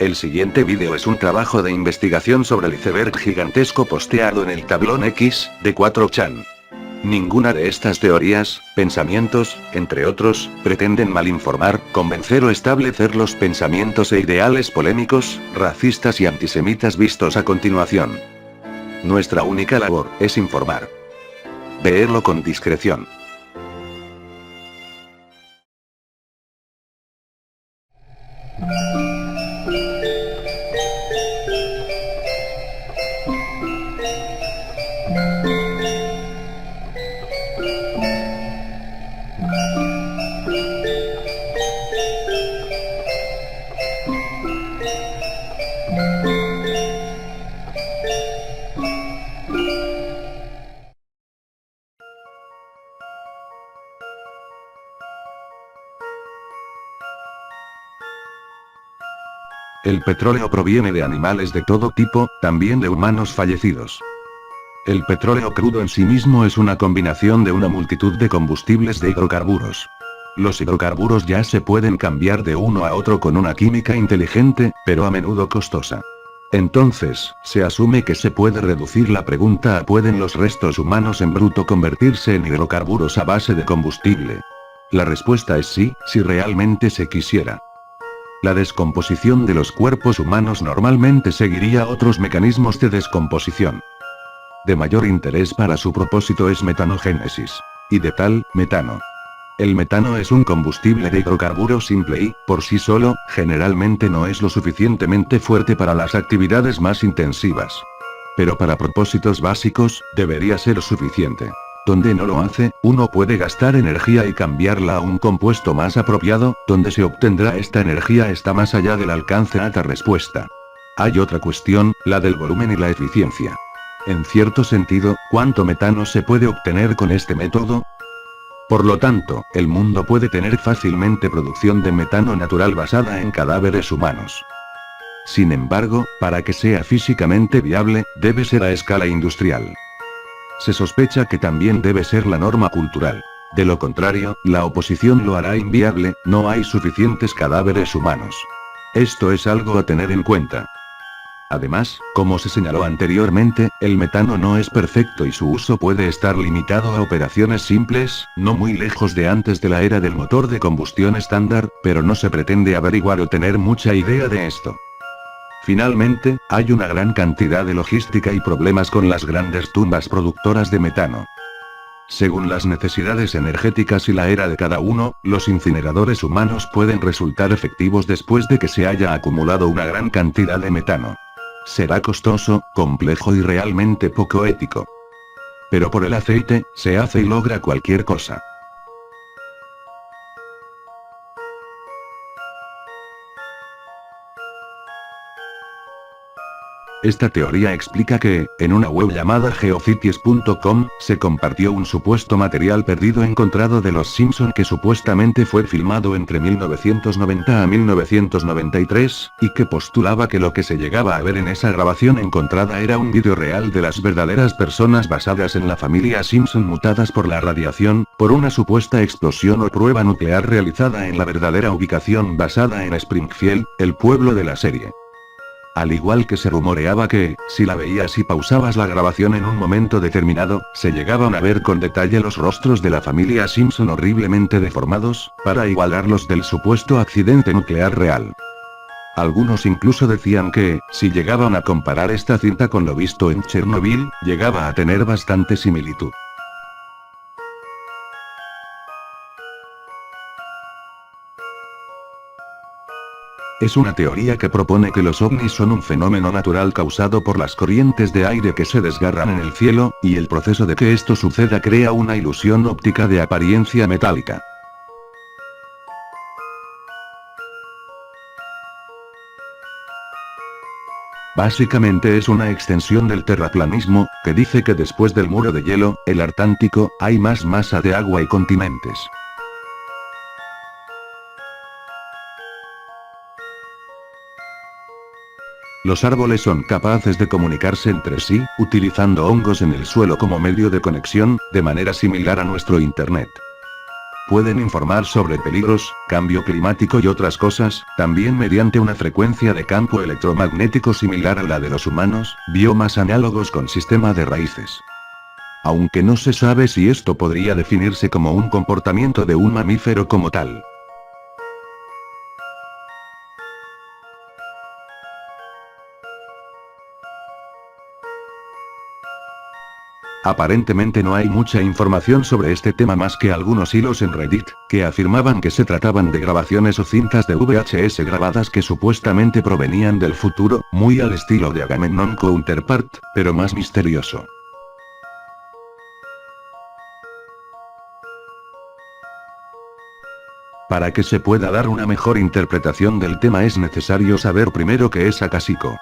El siguiente vídeo es un trabajo de investigación sobre el iceberg gigantesco posteado en el tablón X, de 4chan. Ninguna de estas teorías, pensamientos, entre otros, pretenden malinformar, convencer o establecer los pensamientos e ideales polémicos, racistas y antisemitas vistos a continuación. Nuestra única labor es informar. Leerlo con discreción. El petróleo proviene de animales de todo tipo, también de humanos fallecidos. El petróleo crudo en sí mismo es una combinación de una multitud de combustibles de hidrocarburos. Los hidrocarburos ya se pueden cambiar de uno a otro con una química inteligente, pero a menudo costosa. Entonces, se asume que se puede reducir la pregunta a ¿pueden los restos humanos en bruto convertirse en hidrocarburos a base de combustible? La respuesta es sí, si realmente se quisiera. La descomposición de los cuerpos humanos normalmente seguiría otros mecanismos de descomposición. De mayor interés para su propósito es metanogénesis. Y de tal, metano. El metano es un combustible de hidrocarburo simple y, por sí solo, generalmente no es lo suficientemente fuerte para las actividades más intensivas. Pero para propósitos básicos, debería ser suficiente. Donde no lo hace, uno puede gastar energía y cambiarla a un compuesto más apropiado, donde se obtendrá esta energía está más allá del alcance a tal respuesta. Hay otra cuestión, la del volumen y la eficiencia. En cierto sentido, ¿cuánto metano se puede obtener con este método? Por lo tanto, el mundo puede tener fácilmente producción de metano natural basada en cadáveres humanos. Sin embargo, para que sea físicamente viable, debe ser a escala industrial. Se sospecha que también debe ser la norma cultural. De lo contrario, la oposición lo hará inviable, no hay suficientes cadáveres humanos. Esto es algo a tener en cuenta. Además, como se señaló anteriormente, el metano no es perfecto y su uso puede estar limitado a operaciones simples, no muy lejos de antes de la era del motor de combustión estándar, pero no se pretende averiguar o tener mucha idea de esto. Finalmente, hay una gran cantidad de logística y problemas con las grandes tumbas productoras de metano. Según las necesidades energéticas y la era de cada uno, los incineradores humanos pueden resultar efectivos después de que se haya acumulado una gran cantidad de metano. Será costoso, complejo y realmente poco ético. Pero por el aceite, se hace y logra cualquier cosa. Esta teoría explica que, en una web llamada geocities.com, se compartió un supuesto material perdido encontrado de Los Simpson que supuestamente fue filmado entre 1990 a 1993, y que postulaba que lo que se llegaba a ver en esa grabación encontrada era un vídeo real de las verdaderas personas basadas en la familia Simpson mutadas por la radiación, por una supuesta explosión o prueba nuclear realizada en la verdadera ubicación basada en Springfield, el pueblo de la serie. Al igual que se rumoreaba que, si la veías y pausabas la grabación en un momento determinado, se llegaban a ver con detalle los rostros de la familia Simpson horriblemente deformados, para igualarlos del supuesto accidente nuclear real. Algunos incluso decían que, si llegaban a comparar esta cinta con lo visto en Chernobyl, llegaba a tener bastante similitud. Es una teoría que propone que los ovnis son un fenómeno natural causado por las corrientes de aire que se desgarran en el cielo, y el proceso de que esto suceda crea una ilusión óptica de apariencia metálica. Básicamente es una extensión del terraplanismo, que dice que después del muro de hielo, el Ártico, hay más masa de agua y continentes. Los árboles son capaces de comunicarse entre sí, utilizando hongos en el suelo como medio de conexión, de manera similar a nuestro Internet. Pueden informar sobre peligros, cambio climático y otras cosas, también mediante una frecuencia de campo electromagnético similar a la de los humanos, biomas análogos con sistema de raíces. Aunque no se sabe si esto podría definirse como un comportamiento de un mamífero como tal. Aparentemente no hay mucha información sobre este tema más que algunos hilos en Reddit, que afirmaban que se trataban de grabaciones o cintas de VHS grabadas que supuestamente provenían del futuro, muy al estilo de Agamemnon Counterpart, pero más misterioso. Para que se pueda dar una mejor interpretación del tema es necesario saber primero qué es Akashico.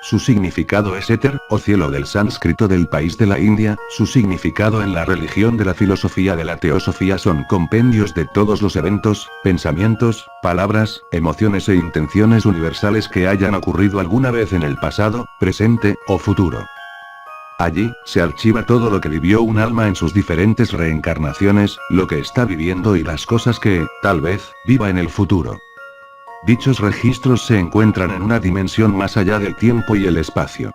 Su significado es éter, o cielo del sánscrito del país de la India, su significado en la religión de la filosofía de la teosofía son compendios de todos los eventos, pensamientos, palabras, emociones e intenciones universales que hayan ocurrido alguna vez en el pasado, presente, o futuro. Allí, se archiva todo lo que vivió un alma en sus diferentes reencarnaciones, lo que está viviendo y las cosas que, tal vez, viva en el futuro. Dichos registros se encuentran en una dimensión más allá del tiempo y el espacio.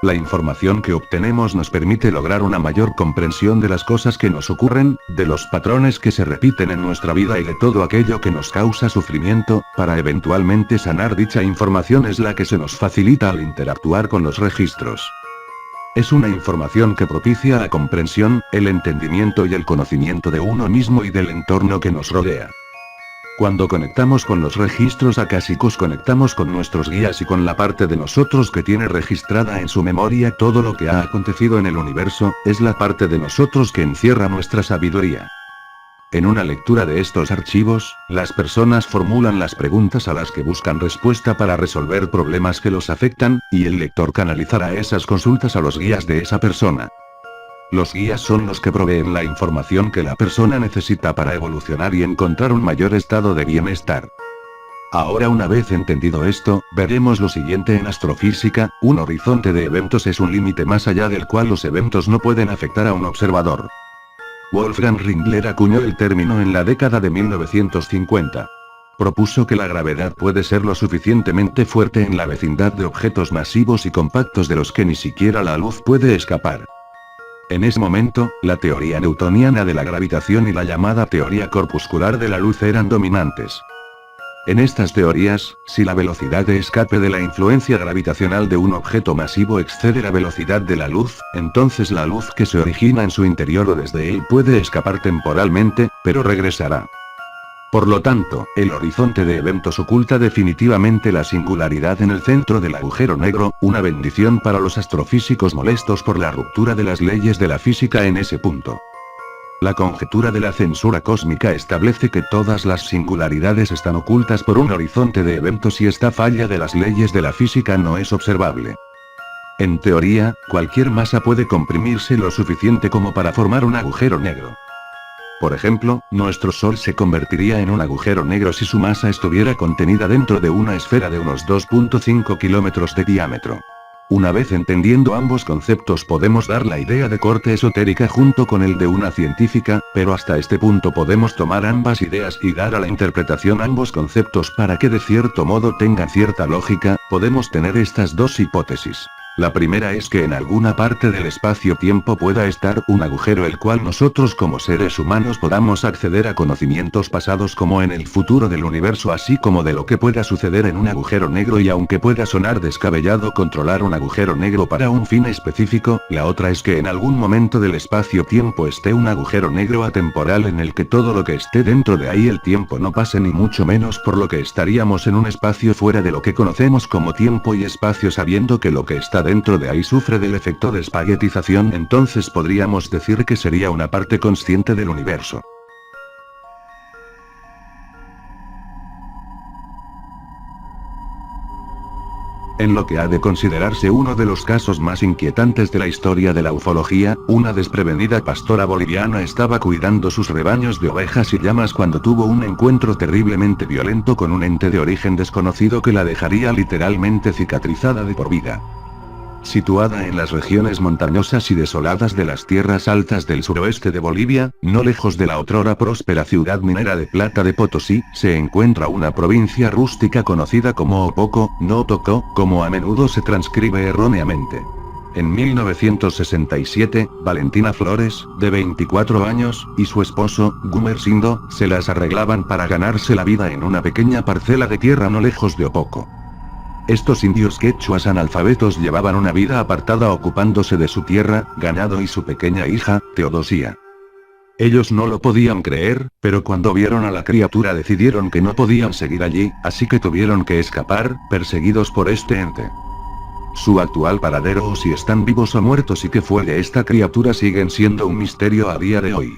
La información que obtenemos nos permite lograr una mayor comprensión de las cosas que nos ocurren, de los patrones que se repiten en nuestra vida y de todo aquello que nos causa sufrimiento, para eventualmente sanar. Dicha información es la que se nos facilita al interactuar con los registros. Es una información que propicia la comprensión, el entendimiento y el conocimiento de uno mismo y del entorno que nos rodea. Cuando conectamos con los registros akashicos conectamos con nuestros guías y con la parte de nosotros que tiene registrada en su memoria todo lo que ha acontecido en el universo, es la parte de nosotros que encierra nuestra sabiduría. En una lectura de estos archivos, las personas formulan las preguntas a las que buscan respuesta para resolver problemas que los afectan, y el lector canalizará esas consultas a los guías de esa persona. Los guías son los que proveen la información que la persona necesita para evolucionar y encontrar un mayor estado de bienestar. Ahora, una vez entendido esto, veremos lo siguiente en astrofísica: un horizonte de eventos es un límite más allá del cual los eventos no pueden afectar a un observador. Wolfgang Ringler acuñó el término en la década de 1950. Propuso que la gravedad puede ser lo suficientemente fuerte en la vecindad de objetos masivos y compactos de los que ni siquiera la luz puede escapar. En ese momento, la teoría newtoniana de la gravitación y la llamada teoría corpuscular de la luz eran dominantes. En estas teorías, si la velocidad de escape de la influencia gravitacional de un objeto masivo excede la velocidad de la luz, entonces la luz que se origina en su interior o desde él puede escapar temporalmente, pero regresará. Por lo tanto, el horizonte de eventos oculta definitivamente la singularidad en el centro del agujero negro, una bendición para los astrofísicos molestos por la ruptura de las leyes de la física en ese punto. La conjetura de la censura cósmica establece que todas las singularidades están ocultas por un horizonte de eventos y esta falla de las leyes de la física no es observable. En teoría, cualquier masa puede comprimirse lo suficiente como para formar un agujero negro. Por ejemplo, nuestro Sol se convertiría en un agujero negro si su masa estuviera contenida dentro de una esfera de unos 2.5 kilómetros de diámetro. Una vez entendiendo ambos conceptos podemos dar la idea de corte esotérica junto con el de una científica, pero hasta este punto podemos tomar ambas ideas y dar a la interpretación ambos conceptos para que de cierto modo tengan cierta lógica. Podemos tener estas dos hipótesis. La primera es que en alguna parte del espacio-tiempo pueda estar un agujero el cual nosotros como seres humanos podamos acceder a conocimientos pasados como en el futuro del universo así como de lo que pueda suceder en un agujero negro y aunque pueda sonar descabellado controlar un agujero negro para un fin específico, la otra es que en algún momento del espacio-tiempo esté un agujero negro atemporal en el que todo lo que esté dentro de ahí el tiempo no pase ni mucho menos por lo que estaríamos en un espacio fuera de lo que conocemos como tiempo y espacio sabiendo que lo que está dentro de ahí sufre del efecto de espaguetización, entonces podríamos decir que sería una parte consciente del universo. En lo que ha de considerarse uno de los casos más inquietantes de la historia de la ufología, una desprevenida pastora boliviana estaba cuidando sus rebaños de ovejas y llamas cuando tuvo un encuentro terriblemente violento con un ente de origen desconocido que la dejaría literalmente cicatrizada de por vida. Situada en las regiones montañosas y desoladas de las tierras altas del suroeste de Bolivia, no lejos de la otrora próspera ciudad minera de Plata de Potosí, se encuentra una provincia rústica conocida como Opoco, no Tocó, como a menudo se transcribe erróneamente. En 1967, Valentina Flores, de 24 años, y su esposo, Gumersindo, se las arreglaban para ganarse la vida en una pequeña parcela de tierra no lejos de Opoco. Estos indios quechuas analfabetos llevaban una vida apartada ocupándose de su tierra, ganado y su pequeña hija, Teodosia. Ellos no lo podían creer, pero cuando vieron a la criatura decidieron que no podían seguir allí, así que tuvieron que escapar, perseguidos por este ente. Su actual paradero o si están vivos o muertos y qué fue de esta criatura siguen siendo un misterio a día de hoy.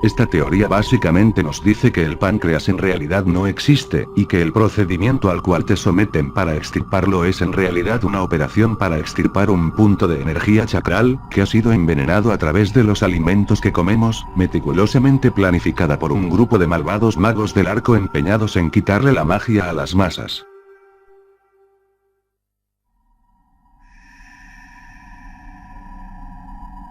Esta teoría básicamente nos dice que el páncreas en realidad no existe, y que el procedimiento al cual te someten para extirparlo es en realidad una operación para extirpar un punto de energía chakral, que ha sido envenenado a través de los alimentos que comemos, meticulosamente planificada por un grupo de malvados magos del arco empeñados en quitarle la magia a las masas.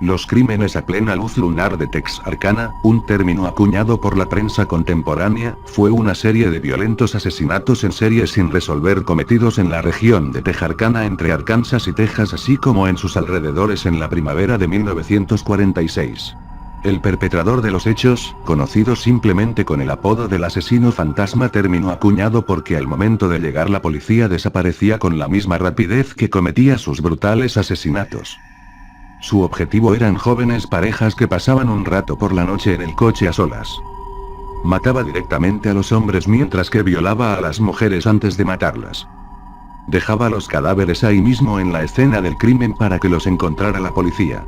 Los crímenes a plena luz lunar de Texarkana, un término acuñado por la prensa contemporánea, fue una serie de violentos asesinatos en serie sin resolver cometidos en la región de Texarkana entre Arkansas y Texas así como en sus alrededores en la primavera de 1946. El perpetrador de los hechos, conocido simplemente con el apodo del asesino fantasma, término acuñado porque al momento de llegar la policía desaparecía con la misma rapidez que cometía sus brutales asesinatos. Su objetivo eran jóvenes parejas que pasaban un rato por la noche en el coche a solas. Mataba directamente a los hombres mientras que violaba a las mujeres antes de matarlas. Dejaba los cadáveres ahí mismo en la escena del crimen para que los encontrara la policía.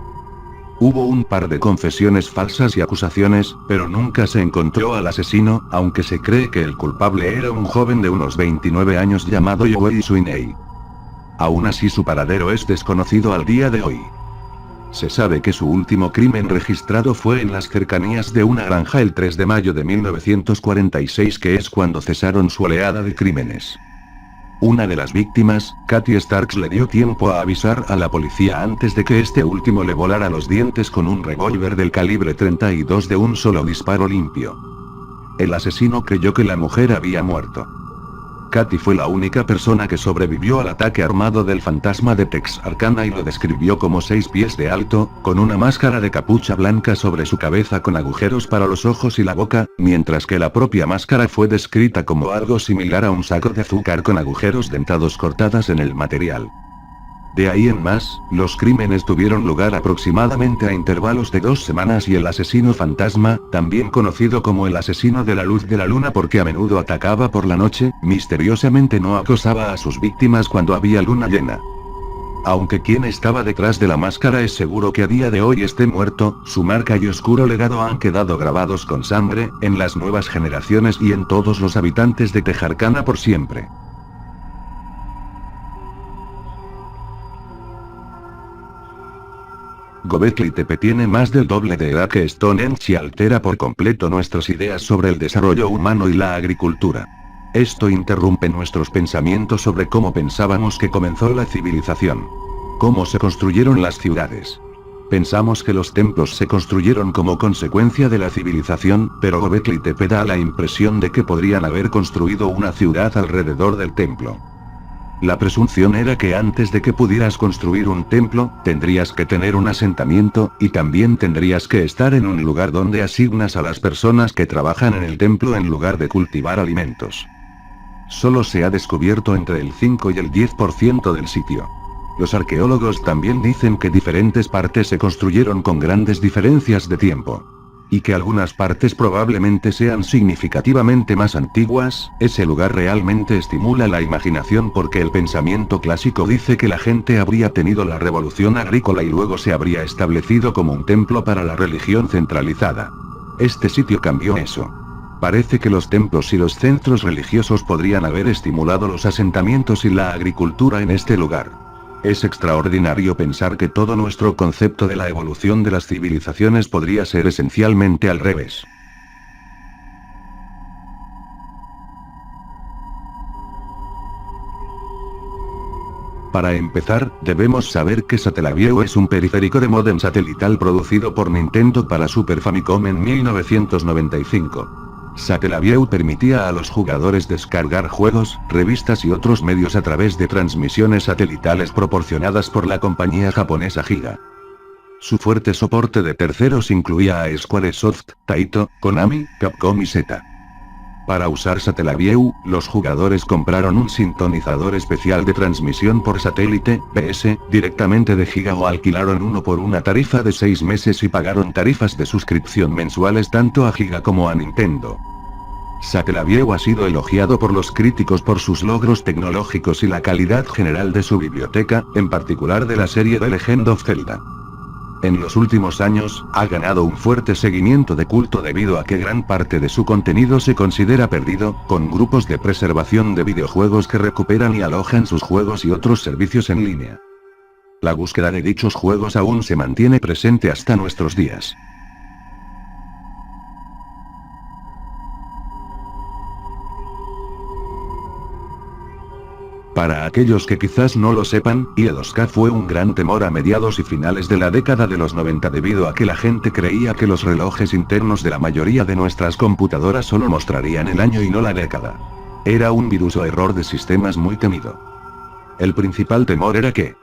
Hubo un par de confesiones falsas y acusaciones, pero nunca se encontró al asesino, aunque se cree que el culpable era un joven de unos 29 años llamado Joey Sweeney. Aún así su paradero es desconocido al día de hoy. Se sabe que su último crimen registrado fue en las cercanías de una granja el 3 de mayo de 1946, que es cuando cesaron su oleada de crímenes. Una de las víctimas, Katy Starks, le dio tiempo a avisar a la policía antes de que este último le volara los dientes con un revólver del calibre 32 de un solo disparo limpio. El asesino creyó que la mujer había muerto. Katy fue la única persona que sobrevivió al ataque armado del fantasma de Texarkana y lo describió como 6 pies de alto, con una máscara de capucha blanca sobre su cabeza con agujeros para los ojos y la boca, mientras que la propia máscara fue descrita como algo similar a un saco de azúcar con agujeros dentados cortadas en el material. De ahí en más, los crímenes tuvieron lugar aproximadamente a intervalos de 2 semanas y el asesino fantasma, también conocido como el asesino de la luz de la luna porque a menudo atacaba por la noche, misteriosamente no acosaba a sus víctimas cuando había luna llena. Aunque quien estaba detrás de la máscara es seguro que a día de hoy esté muerto, su marca y oscuro legado han quedado grabados con sangre, en las nuevas generaciones y en todos los habitantes de Texarkana por siempre. Göbekli Tepe tiene más del doble de edad que Stonehenge y altera por completo nuestras ideas sobre el desarrollo humano y la agricultura. Esto interrumpe nuestros pensamientos sobre cómo pensábamos que comenzó la civilización. Cómo se construyeron las ciudades. Pensamos que los templos se construyeron como consecuencia de la civilización, pero Göbekli Tepe da la impresión de que podrían haber construido una ciudad alrededor del templo. La presunción era que antes de que pudieras construir un templo, tendrías que tener un asentamiento, y también tendrías que estar en un lugar donde asignas a las personas que trabajan en el templo en lugar de cultivar alimentos. Solo se ha descubierto entre el 5 y el 10% del sitio. Los arqueólogos también dicen que diferentes partes se construyeron con grandes diferencias de tiempo. Y que algunas partes probablemente sean significativamente más antiguas. Ese lugar realmente estimula la imaginación porque el pensamiento clásico dice que la gente habría tenido la revolución agrícola y luego se habría establecido como un templo para la religión centralizada. Este sitio cambió eso. Parece que los templos y los centros religiosos podrían haber estimulado los asentamientos y la agricultura en este lugar. Es extraordinario pensar que todo nuestro concepto de la evolución de las civilizaciones podría ser esencialmente al revés. Para empezar, debemos saber que Satellaview es un periférico de módem satelital producido por Nintendo para Super Famicom en 1995. Satellaview permitía a los jugadores descargar juegos, revistas y otros medios a través de transmisiones satelitales proporcionadas por la compañía japonesa Giga. Su fuerte soporte de terceros incluía a Squaresoft, Taito, Konami, Capcom y Zeta. Para usar Satellaview, los jugadores compraron un sintonizador especial de transmisión por satélite, PS, directamente de Giga o alquilaron uno por una tarifa de 6 meses y pagaron tarifas de suscripción mensuales tanto a Giga como a Nintendo. Satellaview ha sido elogiado por los críticos por sus logros tecnológicos y la calidad general de su biblioteca, en particular de la serie The Legend of Zelda. En los últimos años, ha ganado un fuerte seguimiento de culto debido a que gran parte de su contenido se considera perdido, con grupos de preservación de videojuegos que recuperan y alojan sus juegos y otros servicios en línea. La búsqueda de dichos juegos aún se mantiene presente hasta nuestros días. Para aquellos que quizás no lo sepan, IE2K fue un gran temor a mediados y finales de la década de los 90 debido a que la gente creía que los relojes internos de la mayoría de nuestras computadoras solo mostrarían el año y no la década. Era un virus o error de sistemas muy temido. El principal temor era que,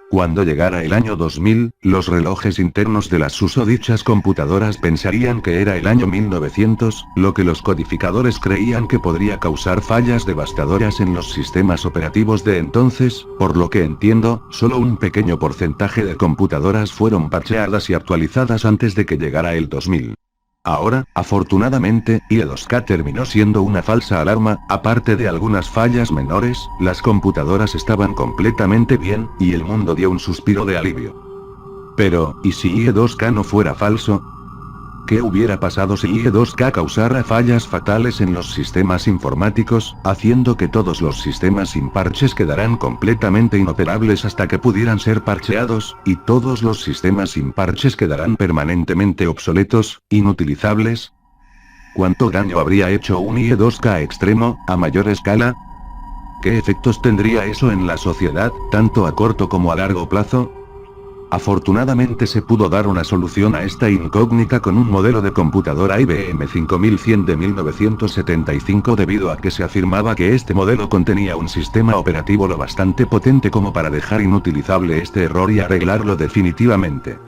cuando llegara el año 2000, los relojes internos de las susodichas computadoras pensarían que era el año 1900, lo que los codificadores creían que podría causar fallas devastadoras en los sistemas operativos de entonces, por lo que entiendo, solo un pequeño porcentaje de computadoras fueron parcheadas y actualizadas antes de que llegara el 2000. Ahora, afortunadamente, IE2K terminó siendo una falsa alarma, aparte de algunas fallas menores, las computadoras estaban completamente bien, y el mundo dio un suspiro de alivio. Pero, ¿y si IE2K no fuera falso? ¿Qué hubiera pasado si IE2K causara fallas fatales en los sistemas informáticos, haciendo que todos los sistemas sin parches quedaran completamente inoperables hasta que pudieran ser parcheados, y todos los sistemas sin parches quedarán permanentemente obsoletos, inutilizables? ¿Cuánto daño habría hecho un IE2K extremo, a mayor escala? ¿Qué efectos tendría eso en la sociedad, tanto a corto como a largo plazo? Afortunadamente se pudo dar una solución a esta incógnita con un modelo de computadora IBM 5100 de 1975 debido a que se afirmaba que este modelo contenía un sistema operativo lo bastante potente como para dejar inutilizable este error y arreglarlo definitivamente.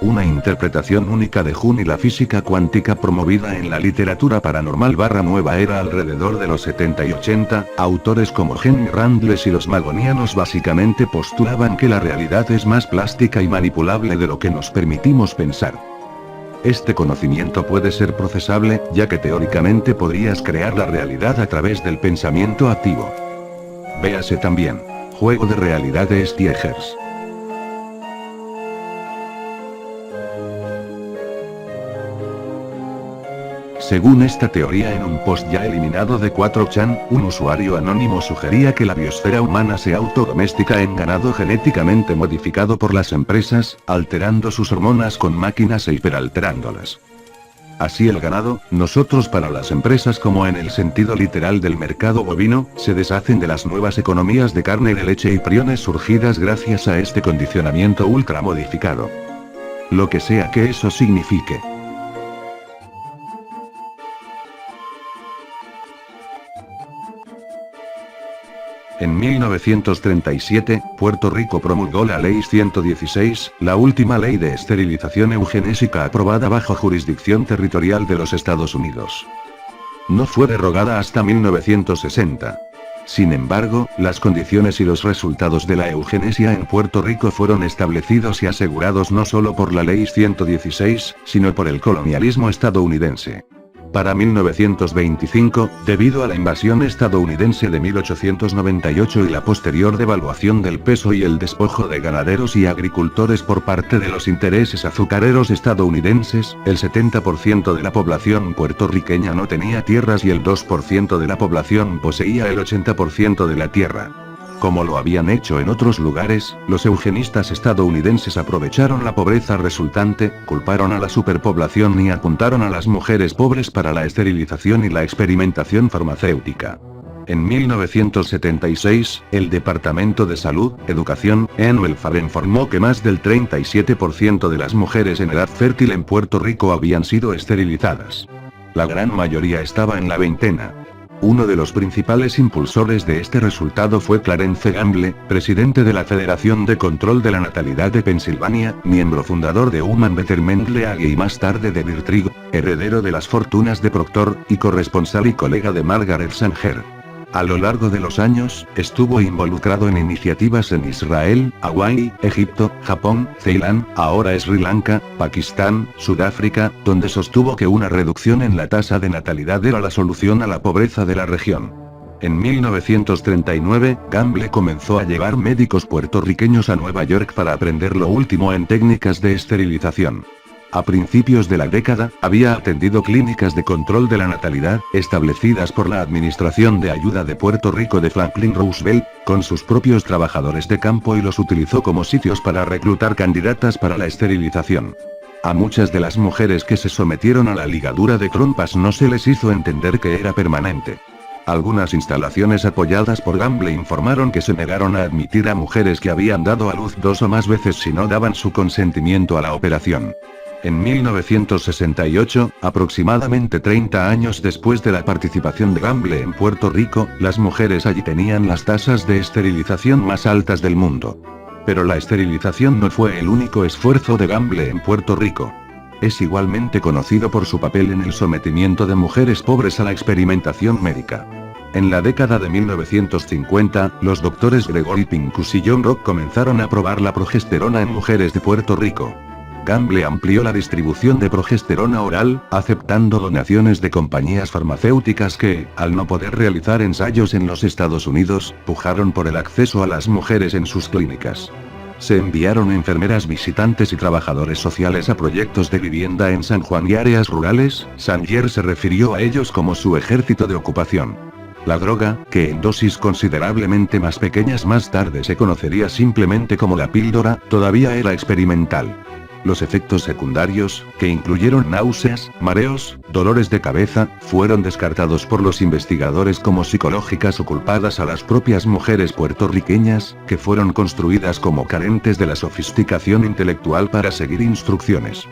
Una interpretación única de Jung y la física cuántica promovida en la literatura paranormal nueva era alrededor de los 70 y 80, autores como Henry Randles y los Magonianos básicamente postulaban que la realidad es más plástica y manipulable de lo que nos permitimos pensar. Este conocimiento puede ser procesable, ya que teóricamente podrías crear la realidad a través del pensamiento activo. Véase también, Juego de realidad de Stiegers. Según esta teoría en un post ya eliminado de 4chan, un usuario anónimo sugería que la biosfera humana se autodomestica en ganado genéticamente modificado por las empresas, alterando sus hormonas con máquinas e hiperalterándolas. Así el ganado, nosotros para las empresas como en el sentido literal del mercado bovino, se deshacen de las nuevas economías de carne de leche y priones surgidas gracias a este condicionamiento ultramodificado. Lo que sea que eso signifique. En 1937, Puerto Rico promulgó la Ley 116, la última ley de esterilización eugenésica aprobada bajo jurisdicción territorial de los Estados Unidos. No fue derogada hasta 1960. Sin embargo, las condiciones y los resultados de la eugenesia en Puerto Rico fueron establecidos y asegurados no solo por la Ley 116, sino por el colonialismo estadounidense. Para 1925, debido a la invasión estadounidense de 1898 y la posterior devaluación del peso y el despojo de ganaderos y agricultores por parte de los intereses azucareros estadounidenses, el 70% de la población puertorriqueña no tenía tierras y el 2% de la población poseía el 80% de la tierra. Como lo habían hecho en otros lugares, los eugenistas estadounidenses aprovecharon la pobreza resultante, culparon a la superpoblación y apuntaron a las mujeres pobres para la esterilización y la experimentación farmacéutica. En 1976, el Departamento de Salud, Educación, and Welfare informó que más del 37% de las mujeres en edad fértil en Puerto Rico habían sido esterilizadas. La gran mayoría estaba en la veintena. Uno de los principales impulsores de este resultado fue Clarence Gamble, presidente de la Federación de Control de la Natalidad de Pensilvania, miembro fundador de Human Betterment League y más tarde de Virtrigo, heredero de las fortunas de Proctor, y corresponsal y colega de Margaret Sanger. A lo largo de los años, estuvo involucrado en iniciativas en Israel, Hawái, Egipto, Japón, Ceilán, ahora Sri Lanka, Pakistán, Sudáfrica, donde sostuvo que una reducción en la tasa de natalidad era la solución a la pobreza de la región. En 1939, Gamble comenzó a llevar médicos puertorriqueños a Nueva York para aprender lo último en técnicas de esterilización. A principios de la década, había atendido clínicas de control de la natalidad, establecidas por la Administración de Ayuda de Puerto Rico de Franklin Roosevelt, con sus propios trabajadores de campo y los utilizó como sitios para reclutar candidatas para la esterilización. A muchas de las mujeres que se sometieron a la ligadura de trompas no se les hizo entender que era permanente. Algunas instalaciones apoyadas por Gamble informaron que se negaron a admitir a mujeres que habían dado a luz 2 o más veces si no daban su consentimiento a la operación. En 1968, aproximadamente 30 años después de la participación de Gamble en Puerto Rico, las mujeres allí tenían las tasas de esterilización más altas del mundo. Pero la esterilización no fue el único esfuerzo de Gamble en Puerto Rico. Es igualmente conocido por su papel en el sometimiento de mujeres pobres a la experimentación médica. En la década de 1950, los doctores Gregory Pincus y John Rock comenzaron a probar la progesterona en mujeres de Puerto Rico. Gamble amplió la distribución de progesterona oral, aceptando donaciones de compañías farmacéuticas que, al no poder realizar ensayos en los Estados Unidos, pujaron por el acceso a las mujeres en sus clínicas. Se enviaron enfermeras visitantes y trabajadores sociales a proyectos de vivienda en San Juan y áreas rurales. Sanger se refirió a ellos como su ejército de ocupación. La droga, que en dosis considerablemente más pequeñas más tarde se conocería simplemente como la píldora, todavía era experimental. Los efectos secundarios, que incluyeron náuseas, mareos, dolores de cabeza, fueron descartados por los investigadores como psicológicas o culpadas a las propias mujeres puertorriqueñas, que fueron construidas como carentes de la sofisticación intelectual para seguir instrucciones.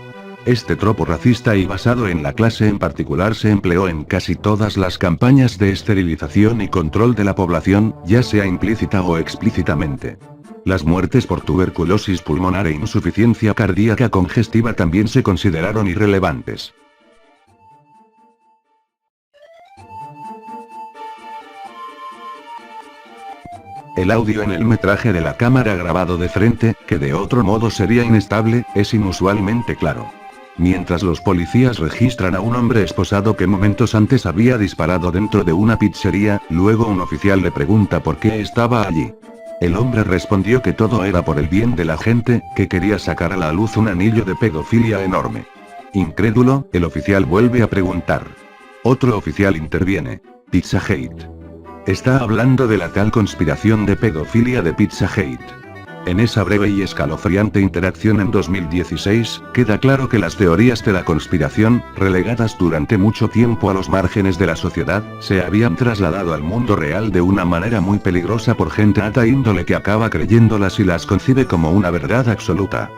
Este tropo racista y basado en la clase en particular se empleó en casi todas las campañas de esterilización y control de la población, ya sea implícita o explícitamente. Las muertes por tuberculosis pulmonar e insuficiencia cardíaca congestiva también se consideraron irrelevantes. El audio en el metraje de la cámara grabado de frente, que de otro modo sería inestable, es inusualmente claro. Mientras los policías registran a un hombre esposado que momentos antes había disparado dentro de una pizzería, luego un oficial le pregunta por qué estaba allí. El hombre respondió que todo era por el bien de la gente, que quería sacar a la luz un anillo de pedofilia enorme. Incrédulo, el oficial vuelve a preguntar. Otro oficial interviene. Pizzagate. Está hablando de la tal conspiración de pedofilia de Pizzagate. En esa breve y escalofriante interacción en 2016, queda claro que las teorías de la conspiración, relegadas durante mucho tiempo a los márgenes de la sociedad, se habían trasladado al mundo real de una manera muy peligrosa por gente alta índole que acaba creyéndolas y las concibe como una verdad absoluta.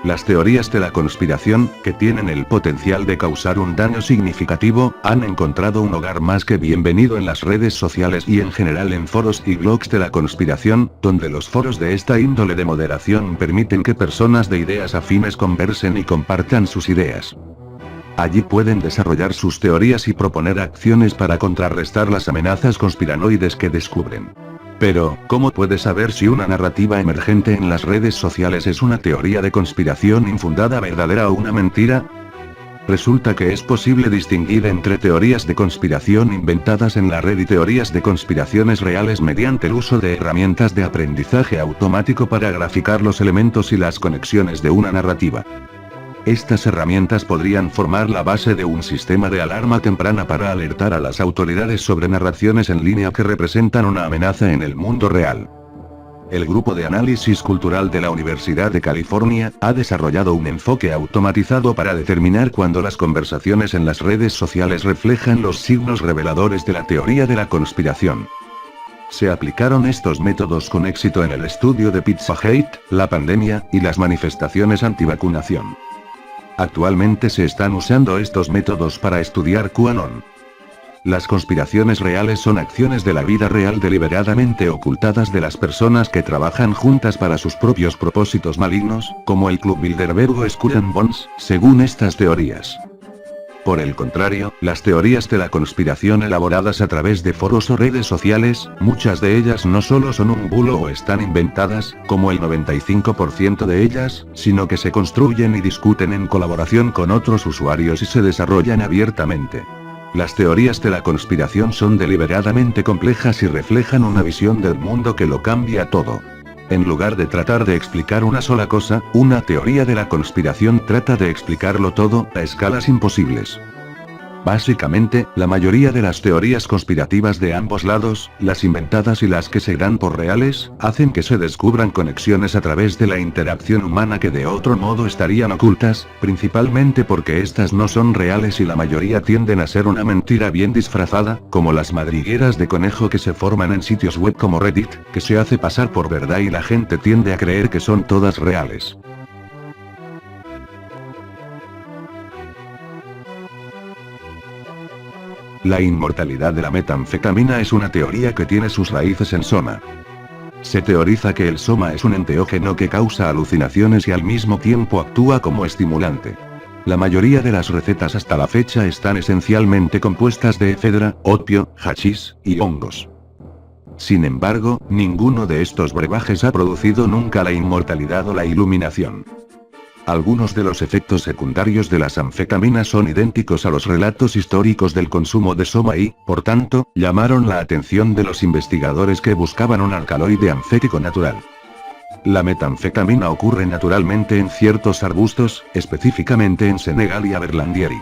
Las teorías de la conspiración, que tienen el potencial de causar un daño significativo, han encontrado un hogar más que bienvenido en las redes sociales y en general en foros y blogs de la conspiración, donde los foros de esta índole de moderación permiten que personas de ideas afines conversen y compartan sus ideas. Allí pueden desarrollar sus teorías y proponer acciones para contrarrestar las amenazas conspiranoides que descubren. Pero, ¿cómo puedes saber si una narrativa emergente en las redes sociales es una teoría de conspiración infundada verdadera o una mentira? Resulta que es posible distinguir entre teorías de conspiración inventadas en la red y teorías de conspiraciones reales mediante el uso de herramientas de aprendizaje automático para graficar los elementos y las conexiones de una narrativa. Estas herramientas podrían formar la base de un sistema de alarma temprana para alertar a las autoridades sobre narraciones en línea que representan una amenaza en el mundo real. El Grupo de Análisis Cultural de la Universidad de California ha desarrollado un enfoque automatizado para determinar cuándo las conversaciones en las redes sociales reflejan los signos reveladores de la teoría de la conspiración. Se aplicaron estos métodos con éxito en el estudio de Pizzagate, la pandemia, y las manifestaciones antivacunación. Actualmente se están usando estos métodos para estudiar QAnon. Las conspiraciones reales son acciones de la vida real deliberadamente ocultadas de las personas que trabajan juntas para sus propios propósitos malignos, como el Club Bilderberg o Skull and Bones, según estas teorías. Por el contrario, las teorías de la conspiración elaboradas a través de foros o redes sociales, muchas de ellas no solo son un bulo o están inventadas, como el 95% de ellas, sino que se construyen y discuten en colaboración con otros usuarios y se desarrollan abiertamente. Las teorías de la conspiración son deliberadamente complejas y reflejan una visión del mundo que lo cambia todo. En lugar de tratar de explicar una sola cosa, una teoría de la conspiración trata de explicarlo todo, a escalas imposibles. Básicamente, la mayoría de las teorías conspirativas de ambos lados, las inventadas y las que se dan por reales, hacen que se descubran conexiones a través de la interacción humana que de otro modo estarían ocultas, principalmente porque estas no son reales y la mayoría tienden a ser una mentira bien disfrazada, como las madrigueras de conejo que se forman en sitios web como Reddit, que se hace pasar por verdad y la gente tiende a creer que son todas reales. La inmortalidad de la metanfetamina es una teoría que tiene sus raíces en soma. Se teoriza que el soma es un enteógeno que causa alucinaciones y al mismo tiempo actúa como estimulante. La mayoría de las recetas hasta la fecha están esencialmente compuestas de efedra, opio, hachís, y hongos. Sin embargo, ninguno de estos brebajes ha producido nunca la inmortalidad o la iluminación. Algunos de los efectos secundarios de las anfetaminas son idénticos a los relatos históricos del consumo de soma y, por tanto, llamaron la atención de los investigadores que buscaban un alcaloide anfético natural. La metanfetamina ocurre naturalmente en ciertos arbustos, específicamente en Senegal y Aberlandieri.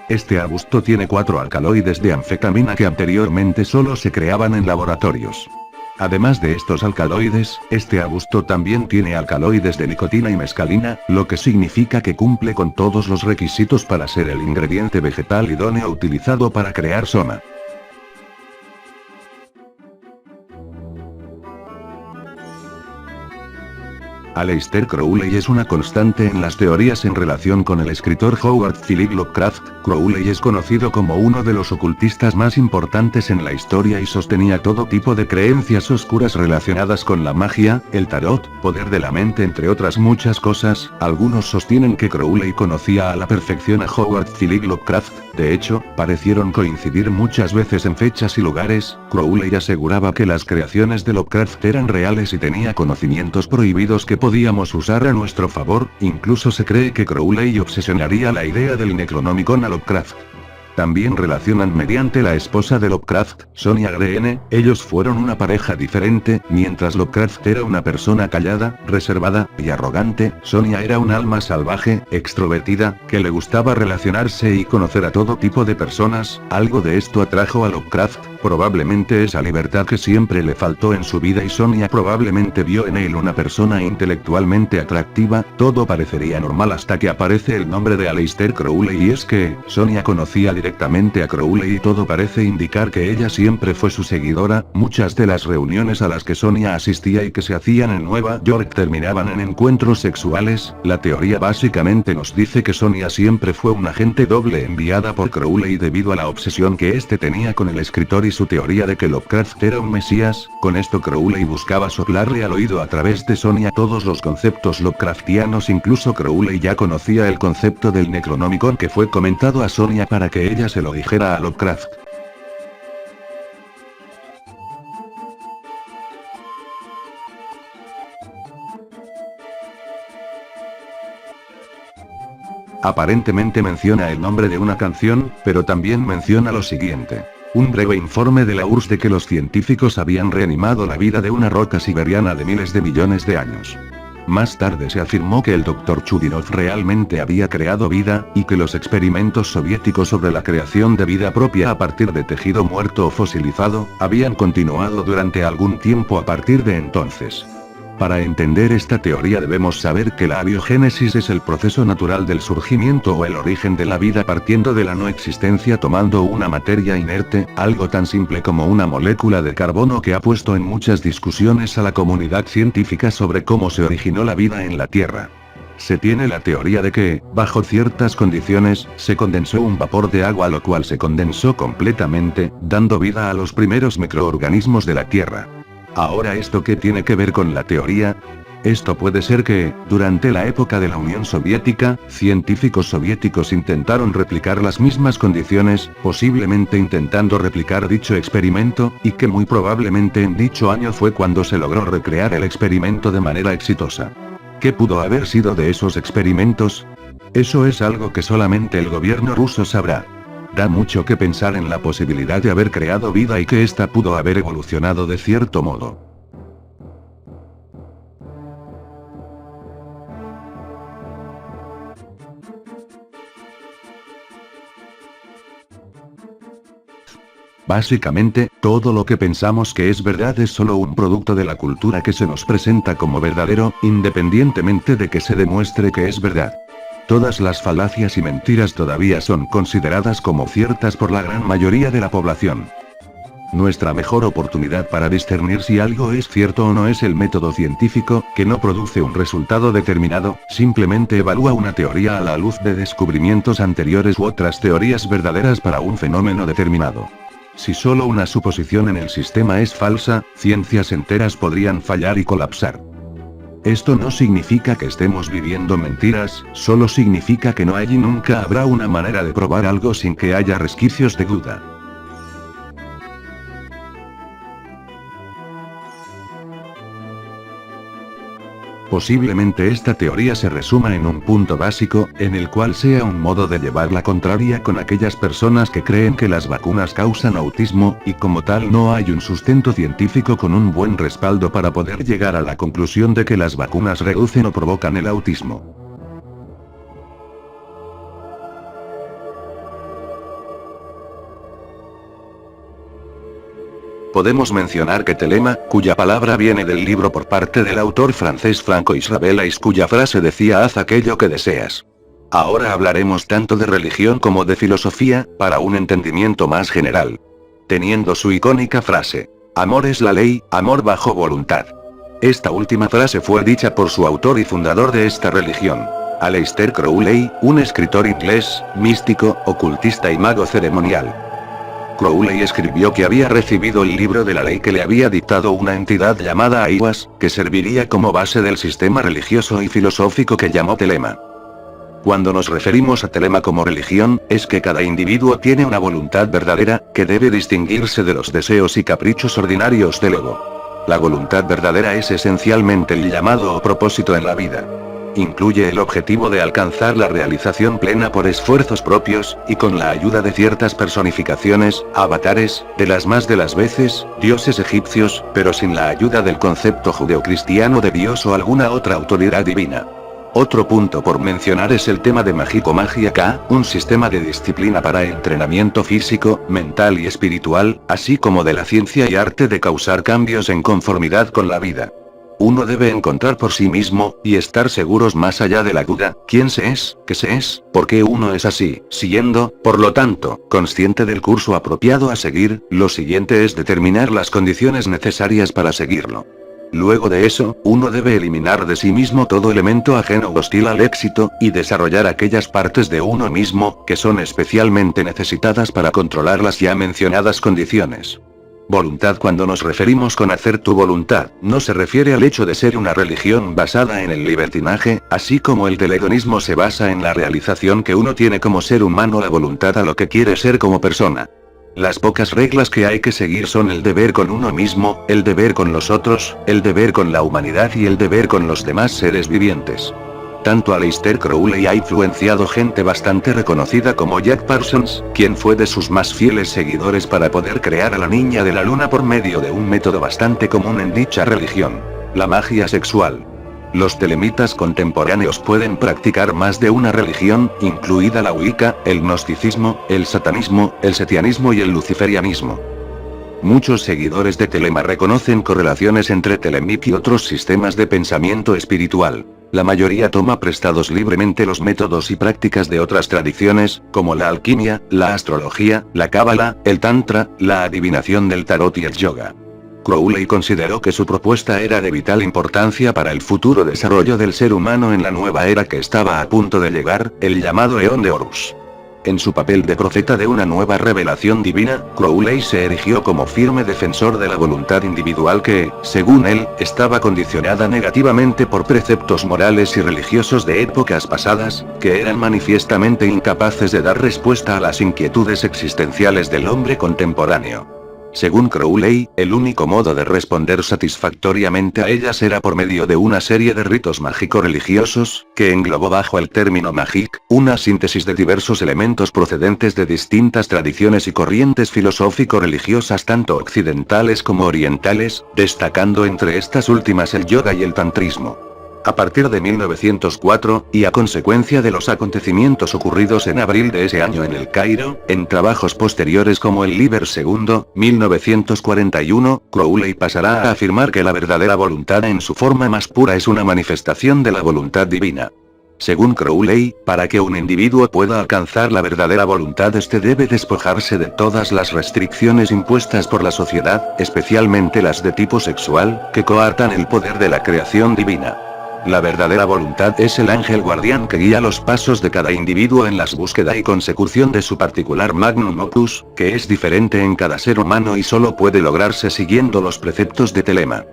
Este arbusto tiene 4 alcaloides de anfetamina que anteriormente solo se creaban en laboratorios. Además de estos alcaloides, este arbusto también tiene alcaloides de nicotina y mescalina, lo que significa que cumple con todos los requisitos para ser el ingrediente vegetal idóneo utilizado para crear soma. Aleister Crowley es una constante en las teorías en relación con el escritor Howard Philip Lovecraft. Crowley es conocido como uno de los ocultistas más importantes en la historia y sostenía todo tipo de creencias oscuras relacionadas con la magia, el tarot, poder de la mente entre otras muchas cosas. Algunos sostienen que Crowley conocía a la perfección a Howard Philip Lovecraft, de hecho, parecieron coincidir muchas veces en fechas y lugares. Crowley aseguraba que las creaciones de Lovecraft eran reales y tenía conocimientos prohibidos que podíamos usar a nuestro favor. Incluso se cree que Crowley obsesionaría la idea del Necronomicon a Lovecraft. También relacionan mediante la esposa de Lovecraft, Sonia Greene. Ellos fueron una pareja diferente. Mientras Lovecraft era una persona callada, reservada y arrogante, Sonia era un alma salvaje, extrovertida, que le gustaba relacionarse y conocer a todo tipo de personas. Algo de esto atrajo a Lovecraft, probablemente esa libertad que siempre le faltó en su vida, y Sonia probablemente vio en él una persona intelectualmente atractiva. Todo parecería normal hasta que aparece el nombre de Aleister Crowley, y es que Sonia conocía directamente a Crowley y todo parece indicar que ella siempre fue su seguidora. Muchas de las reuniones a las que Sonia asistía y que se hacían en Nueva York terminaban en encuentros sexuales. La teoría básicamente nos dice que Sonia siempre fue una agente doble enviada por Crowley debido a la obsesión que éste tenía con el escritor y su teoría de que Lovecraft era un mesías. Con esto Crowley buscaba soplarle al oído a través de Sonia todos los conceptos Lovecraftianos. Incluso Crowley ya conocía el concepto del Necronomicon que fue comentado a Sonia para que ella se lo dijera a Lovecraft. Aparentemente menciona el nombre de una canción, pero también menciona lo siguiente: un breve informe de la URSS de que los científicos habían reanimado la vida de una roca siberiana de miles de millones de años. Más tarde se afirmó que el Dr. Churinov realmente había creado vida, y que los experimentos soviéticos sobre la creación de vida propia a partir de tejido muerto o fosilizado, habían continuado durante algún tiempo a partir de entonces. Para entender esta teoría debemos saber que la abiogénesis es el proceso natural del surgimiento o el origen de la vida partiendo de la no existencia tomando una materia inerte, algo tan simple como una molécula de carbono que ha puesto en muchas discusiones a la comunidad científica sobre cómo se originó la vida en la Tierra. Se tiene la teoría de que, bajo ciertas condiciones, se condensó un vapor de agua lo cual se condensó completamente, dando vida a los primeros microorganismos de la Tierra. Ahora, ¿esto qué tiene que ver con la teoría? Esto puede ser que, durante la época de la Unión Soviética, científicos soviéticos intentaron replicar las mismas condiciones, posiblemente intentando replicar dicho experimento, y que muy probablemente en dicho año fue cuando se logró recrear el experimento de manera exitosa. ¿Qué pudo haber sido de esos experimentos? Eso es algo que solamente el gobierno ruso sabrá. Da mucho que pensar en la posibilidad de haber creado vida y que ésta pudo haber evolucionado de cierto modo. Básicamente, todo lo que pensamos que es verdad es solo un producto de la cultura que se nos presenta como verdadero, independientemente de que se demuestre que es verdad. Todas las falacias y mentiras todavía son consideradas como ciertas por la gran mayoría de la población. Nuestra mejor oportunidad para discernir si algo es cierto o no es el método científico, que no produce un resultado determinado, simplemente evalúa una teoría a la luz de descubrimientos anteriores u otras teorías verdaderas para un fenómeno determinado. Si solo una suposición en el sistema es falsa, ciencias enteras podrían fallar y colapsar. Esto no significa que estemos viviendo mentiras, solo significa que no hay y nunca habrá una manera de probar algo sin que haya resquicios de duda. Posiblemente esta teoría se resuma en un punto básico, en el cual sea un modo de llevar la contraria con aquellas personas que creen que las vacunas causan autismo, y como tal no hay un sustento científico con un buen respaldo para poder llegar a la conclusión de que las vacunas reducen o provocan el autismo. Podemos mencionar que telema, cuya palabra viene del libro por parte del autor francés Francois Rabelais cuya frase decía haz aquello que deseas. Ahora hablaremos tanto de religión como de filosofía, para un entendimiento más general. Teniendo su icónica frase, amor es la ley, amor bajo voluntad. Esta última frase fue dicha por su autor y fundador de esta religión, Aleister Crowley, un escritor inglés, místico, ocultista y mago ceremonial. Crowley escribió que había recibido el libro de la ley que le había dictado una entidad llamada Aiwass, que serviría como base del sistema religioso y filosófico que llamó Telema. Cuando nos referimos a Telema como religión, es que cada individuo tiene una voluntad verdadera, que debe distinguirse de los deseos y caprichos ordinarios del ego. La voluntad verdadera es esencialmente el llamado o propósito en la vida. Incluye el objetivo de alcanzar la realización plena por esfuerzos propios, y con la ayuda de ciertas personificaciones, avatares, de las veces, dioses egipcios, pero sin la ayuda del concepto judeocristiano de Dios o alguna otra autoridad divina. Otro punto por mencionar es el tema de Mágico-Magia K, un sistema de disciplina para entrenamiento físico, mental y espiritual, así como de la ciencia y arte de causar cambios en conformidad con la vida. Uno debe encontrar por sí mismo, y estar seguros más allá de la duda, quién se es, qué se es, por qué uno es así, siendo, por lo tanto, consciente del curso apropiado a seguir, lo siguiente es determinar las condiciones necesarias para seguirlo. Luego de eso, uno debe eliminar de sí mismo todo elemento ajeno o hostil al éxito, y desarrollar aquellas partes de uno mismo, que son especialmente necesitadas para controlar las ya mencionadas condiciones. Voluntad. Cuando nos referimos con hacer tu voluntad, no se refiere al hecho de ser una religión basada en el libertinaje, así como el teledonismo se basa en la realización que uno tiene como ser humano la voluntad a lo que quiere ser como persona. Las pocas reglas que hay que seguir son el deber con uno mismo, el deber con los otros, el deber con la humanidad y el deber con los demás seres vivientes. Tanto Aleister Crowley ha influenciado gente bastante reconocida como Jack Parsons, quien fue de sus más fieles seguidores para poder crear a la Niña de la Luna por medio de un método bastante común en dicha religión: la magia sexual. Los telemitas contemporáneos pueden practicar más de una religión, incluida la Wicca, el gnosticismo, el satanismo, el setianismo y el luciferianismo. Muchos seguidores de Telema reconocen correlaciones entre Telemit y otros sistemas de pensamiento espiritual. La mayoría toma prestados libremente los métodos y prácticas de otras tradiciones, como la alquimia, la astrología, la cábala, el tantra, la adivinación del tarot y el yoga. Crowley consideró que su propuesta era de vital importancia para el futuro desarrollo del ser humano en la nueva era que estaba a punto de llegar, el llamado Eón de Horus. En su papel de profeta de una nueva revelación divina, Crowley se erigió como firme defensor de la voluntad individual que, según él, estaba condicionada negativamente por preceptos morales y religiosos de épocas pasadas, que eran manifiestamente incapaces de dar respuesta a las inquietudes existenciales del hombre contemporáneo. Según Crowley, el único modo de responder satisfactoriamente a ellas era por medio de una serie de ritos mágico-religiosos, que englobó bajo el término magic, una síntesis de diversos elementos procedentes de distintas tradiciones y corrientes filosófico-religiosas tanto occidentales como orientales, destacando entre estas últimas el yoga y el tantrismo. A partir de 1904, y a consecuencia de los acontecimientos ocurridos en abril de ese año en El Cairo, en trabajos posteriores como el Liber II, 1941, Crowley pasará a afirmar que la verdadera voluntad en su forma más pura es una manifestación de la voluntad divina. Según Crowley, para que un individuo pueda alcanzar la verdadera voluntad debe despojarse de todas las restricciones impuestas por la sociedad, especialmente las de tipo sexual, que coartan el poder de la creación divina. La verdadera voluntad es el ángel guardián que guía los pasos de cada individuo en la búsqueda y consecución de su particular magnum opus, que es diferente en cada ser humano y solo puede lograrse siguiendo los preceptos de Telema.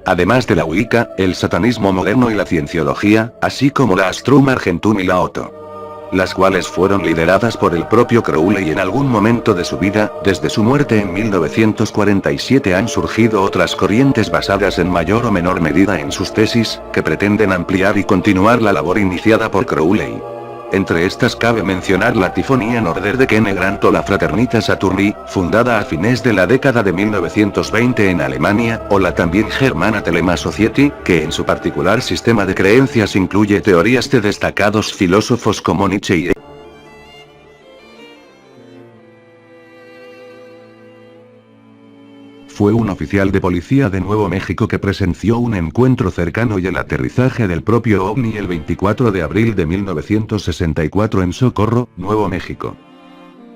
Además de la Wicca, el satanismo moderno y la cienciología, así como la Astrum Argentum y la Otto. Las cuales fueron lideradas por el propio Crowley en algún momento de su vida. Desde su muerte en 1947 han surgido otras corrientes basadas en mayor o menor medida en sus tesis, que pretenden ampliar y continuar la labor iniciada por Crowley. Entre estas cabe mencionar la Typhonian Order de Kenne Grant o la Fraternita Saturni, fundada a fines de la década de 1920 en Alemania, o la también germana Telema Society, que en su particular sistema de creencias incluye teorías de destacados filósofos como Nietzsche y Fue un oficial de policía de Nuevo México que presenció un encuentro cercano y el aterrizaje del propio ovni el 24 de abril de 1964 en Socorro, Nuevo México.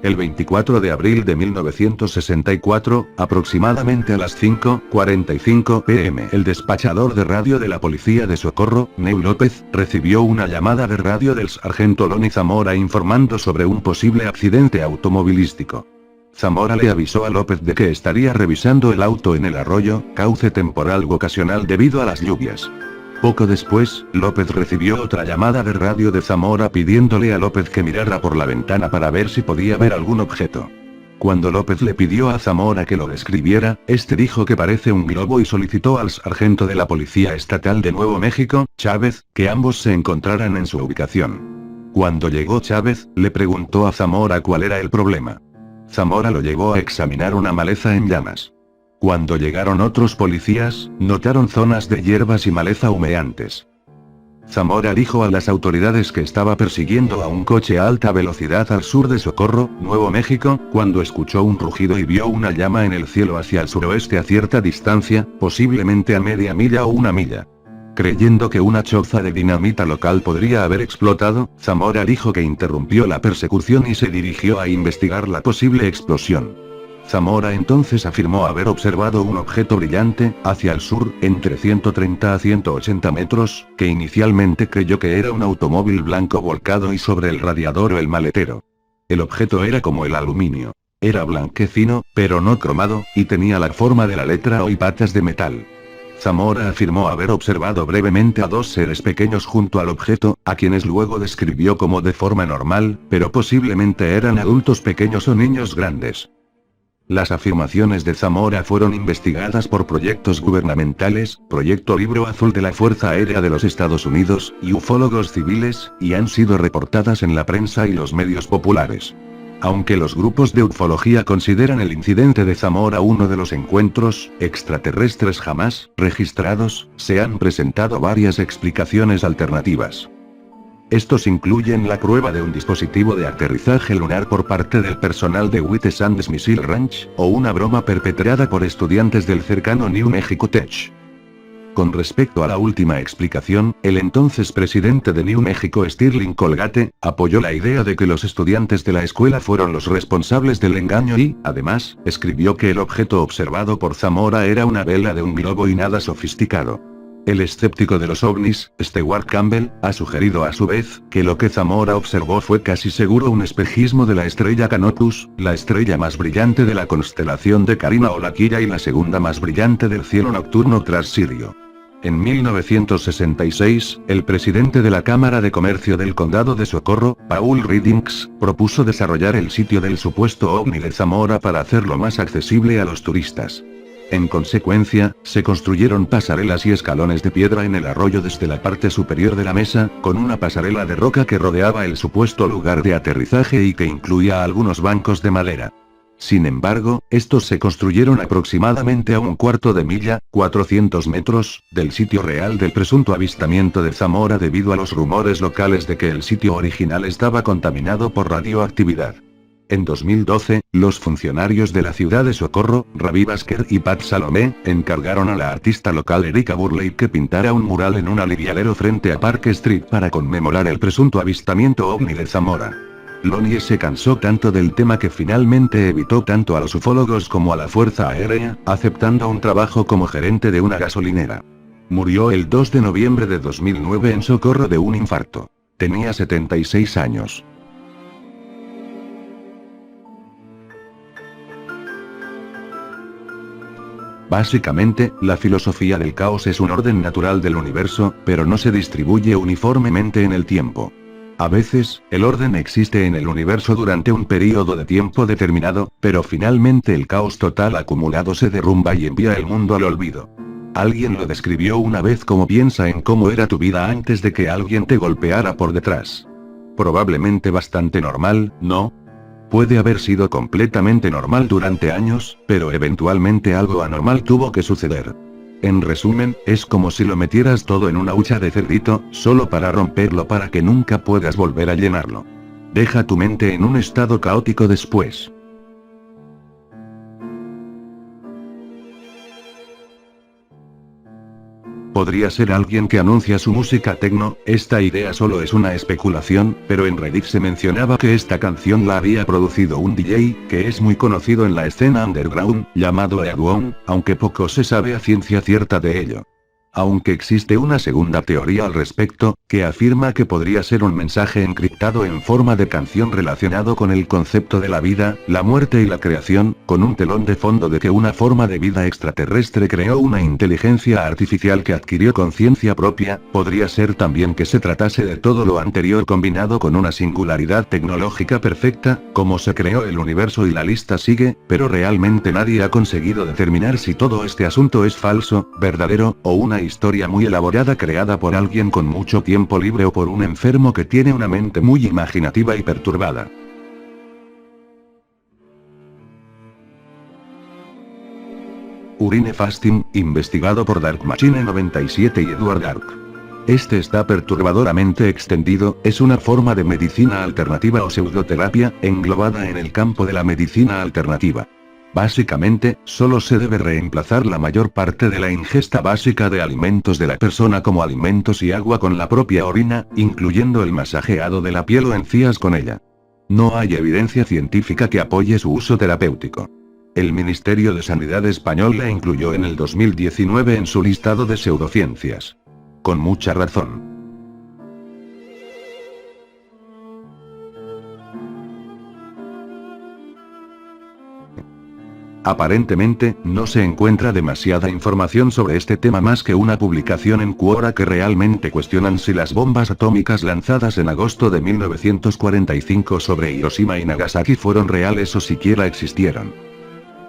El 24 de abril de 1964, aproximadamente a las 5:45 p.m., el despachador de radio de la policía de Socorro, Neu López, recibió una llamada de radio del sargento Loni Zamora informando sobre un posible accidente automovilístico. Zamora le avisó a López de que estaría revisando el auto en el arroyo, cauce temporal u ocasional debido a las lluvias. Poco después, López recibió otra llamada de radio de Zamora pidiéndole a López que mirara por la ventana para ver si podía ver algún objeto. Cuando López le pidió a Zamora que lo describiera, este dijo que parece un globo y solicitó al sargento de la Policía Estatal de Nuevo México, Chávez, que ambos se encontraran en su ubicación. Cuando llegó Chávez, le preguntó a Zamora cuál era el problema. Zamora lo llevó a examinar una maleza en llamas. Cuando llegaron otros policías, notaron zonas de hierbas y maleza humeantes. Zamora dijo a las autoridades que estaba persiguiendo a un coche a alta velocidad al sur de Socorro, Nuevo México, cuando escuchó un rugido y vio una llama en el cielo hacia el suroeste a cierta distancia, posiblemente a media milla o una milla. Creyendo que una choza de dinamita local podría haber explotado, Zamora dijo que interrumpió la persecución y se dirigió a investigar la posible explosión. Zamora entonces afirmó haber observado un objeto brillante, hacia el sur, entre 130 a 180 metros, que inicialmente creyó que era un automóvil blanco volcado y sobre el radiador o el maletero. El objeto era como el aluminio. Era blanquecino, pero no cromado, y tenía la forma de la letra O y patas de metal. Zamora afirmó haber observado brevemente a dos seres pequeños junto al objeto, a quienes luego describió como de forma normal, pero posiblemente eran adultos pequeños o niños grandes. Las afirmaciones de Zamora fueron investigadas por proyectos gubernamentales, Proyecto Libro Azul de la Fuerza Aérea de los Estados Unidos, y ufólogos civiles, y han sido reportadas en la prensa y los medios populares. Aunque los grupos de ufología consideran el incidente de Zamora uno de los encuentros extraterrestres jamás registrados, se han presentado varias explicaciones alternativas. Estos incluyen la prueba de un dispositivo de aterrizaje lunar por parte del personal de White Sands Missile Ranch, o una broma perpetrada por estudiantes del cercano New Mexico Tech. Con respecto a la última explicación, el entonces presidente de New Mexico Sterling Colgate, apoyó la idea de que los estudiantes de la escuela fueron los responsables del engaño y, además, escribió que el objeto observado por Zamora era una vela de un globo y nada sofisticado. El escéptico de los ovnis, Stewart Campbell, ha sugerido a su vez, que lo que Zamora observó fue casi seguro un espejismo de la estrella Canopus, la estrella más brillante de la constelación de Carina o la Quilla y la segunda más brillante del cielo nocturno tras Sirio. En 1966, el presidente de la Cámara de Comercio del Condado de Socorro, Paul Riddings, propuso desarrollar el sitio del supuesto ovni de Zamora para hacerlo más accesible a los turistas. En consecuencia, se construyeron pasarelas y escalones de piedra en el arroyo desde la parte superior de la mesa, con una pasarela de roca que rodeaba el supuesto lugar de aterrizaje y que incluía algunos bancos de madera. Sin embargo, estos se construyeron aproximadamente a un cuarto de milla, 400 metros, del sitio real del presunto avistamiento de Zamora debido a los rumores locales de que el sitio original estaba contaminado por radioactividad. En 2012, los funcionarios de la ciudad de Socorro, Ravi Basker y Pat Salomé, encargaron a la artista local Erika Burley que pintara un mural en un aliviadero frente a Park Street para conmemorar el presunto avistamiento ovni de Zamora. Lonnie se cansó tanto del tema que finalmente evitó tanto a los ufólogos como a la Fuerza Aérea, aceptando un trabajo como gerente de una gasolinera. Murió el 2 de noviembre de 2009 en Socorro de un infarto. Tenía 76 años. Básicamente, la filosofía del caos es un orden natural del universo, pero no se distribuye uniformemente en el tiempo. A veces, el orden existe en el universo durante un periodo de tiempo determinado, pero finalmente el caos total acumulado se derrumba y envía el mundo al olvido. Alguien lo describió una vez como piensa en cómo era tu vida antes de que alguien te golpeara por detrás. Probablemente bastante normal, ¿no? Puede haber sido completamente normal durante años, pero eventualmente algo anormal tuvo que suceder. En resumen, es como si lo metieras todo en una hucha de cerdito, solo para romperlo para que nunca puedas volver a llenarlo. Deja tu mente en un estado caótico después. Podría ser alguien que anuncia su música techno. Esta idea solo es una especulación, pero en Reddit se mencionaba que esta canción la había producido un DJ, que es muy conocido en la escena underground, llamado Earworm, aunque poco se sabe a ciencia cierta de ello. Aunque existe una segunda teoría al respecto, que afirma que podría ser un mensaje encriptado en forma de canción relacionado con el concepto de la vida, la muerte y la creación, con un telón de fondo de que una forma de vida extraterrestre creó una inteligencia artificial que adquirió conciencia propia. Podría ser también que se tratase de todo lo anterior combinado con una singularidad tecnológica perfecta, como se creó el universo y la lista sigue, pero realmente nadie ha conseguido determinar si todo este asunto es falso, verdadero, o una historia muy elaborada creada por alguien con mucho tiempo libre o por un enfermo que tiene una mente muy imaginativa y perturbada. Urine fasting, investigado por Dark Machine 97 y Edward Dark. Este está perturbadoramente extendido, es una forma de medicina alternativa o pseudoterapia, englobada en el campo de la medicina alternativa. Básicamente, solo se debe reemplazar la mayor parte de la ingesta básica de alimentos de la persona como alimentos y agua con la propia orina, incluyendo el masajeado de la piel o encías con ella. No hay evidencia científica que apoye su uso terapéutico. El Ministerio de Sanidad español la incluyó en el 2019 en su listado de pseudociencias. Con mucha razón. Aparentemente, no se encuentra demasiada información sobre este tema más que una publicación en Quora que realmente cuestionan si las bombas atómicas lanzadas en agosto de 1945 sobre Hiroshima y Nagasaki fueron reales o siquiera existieron.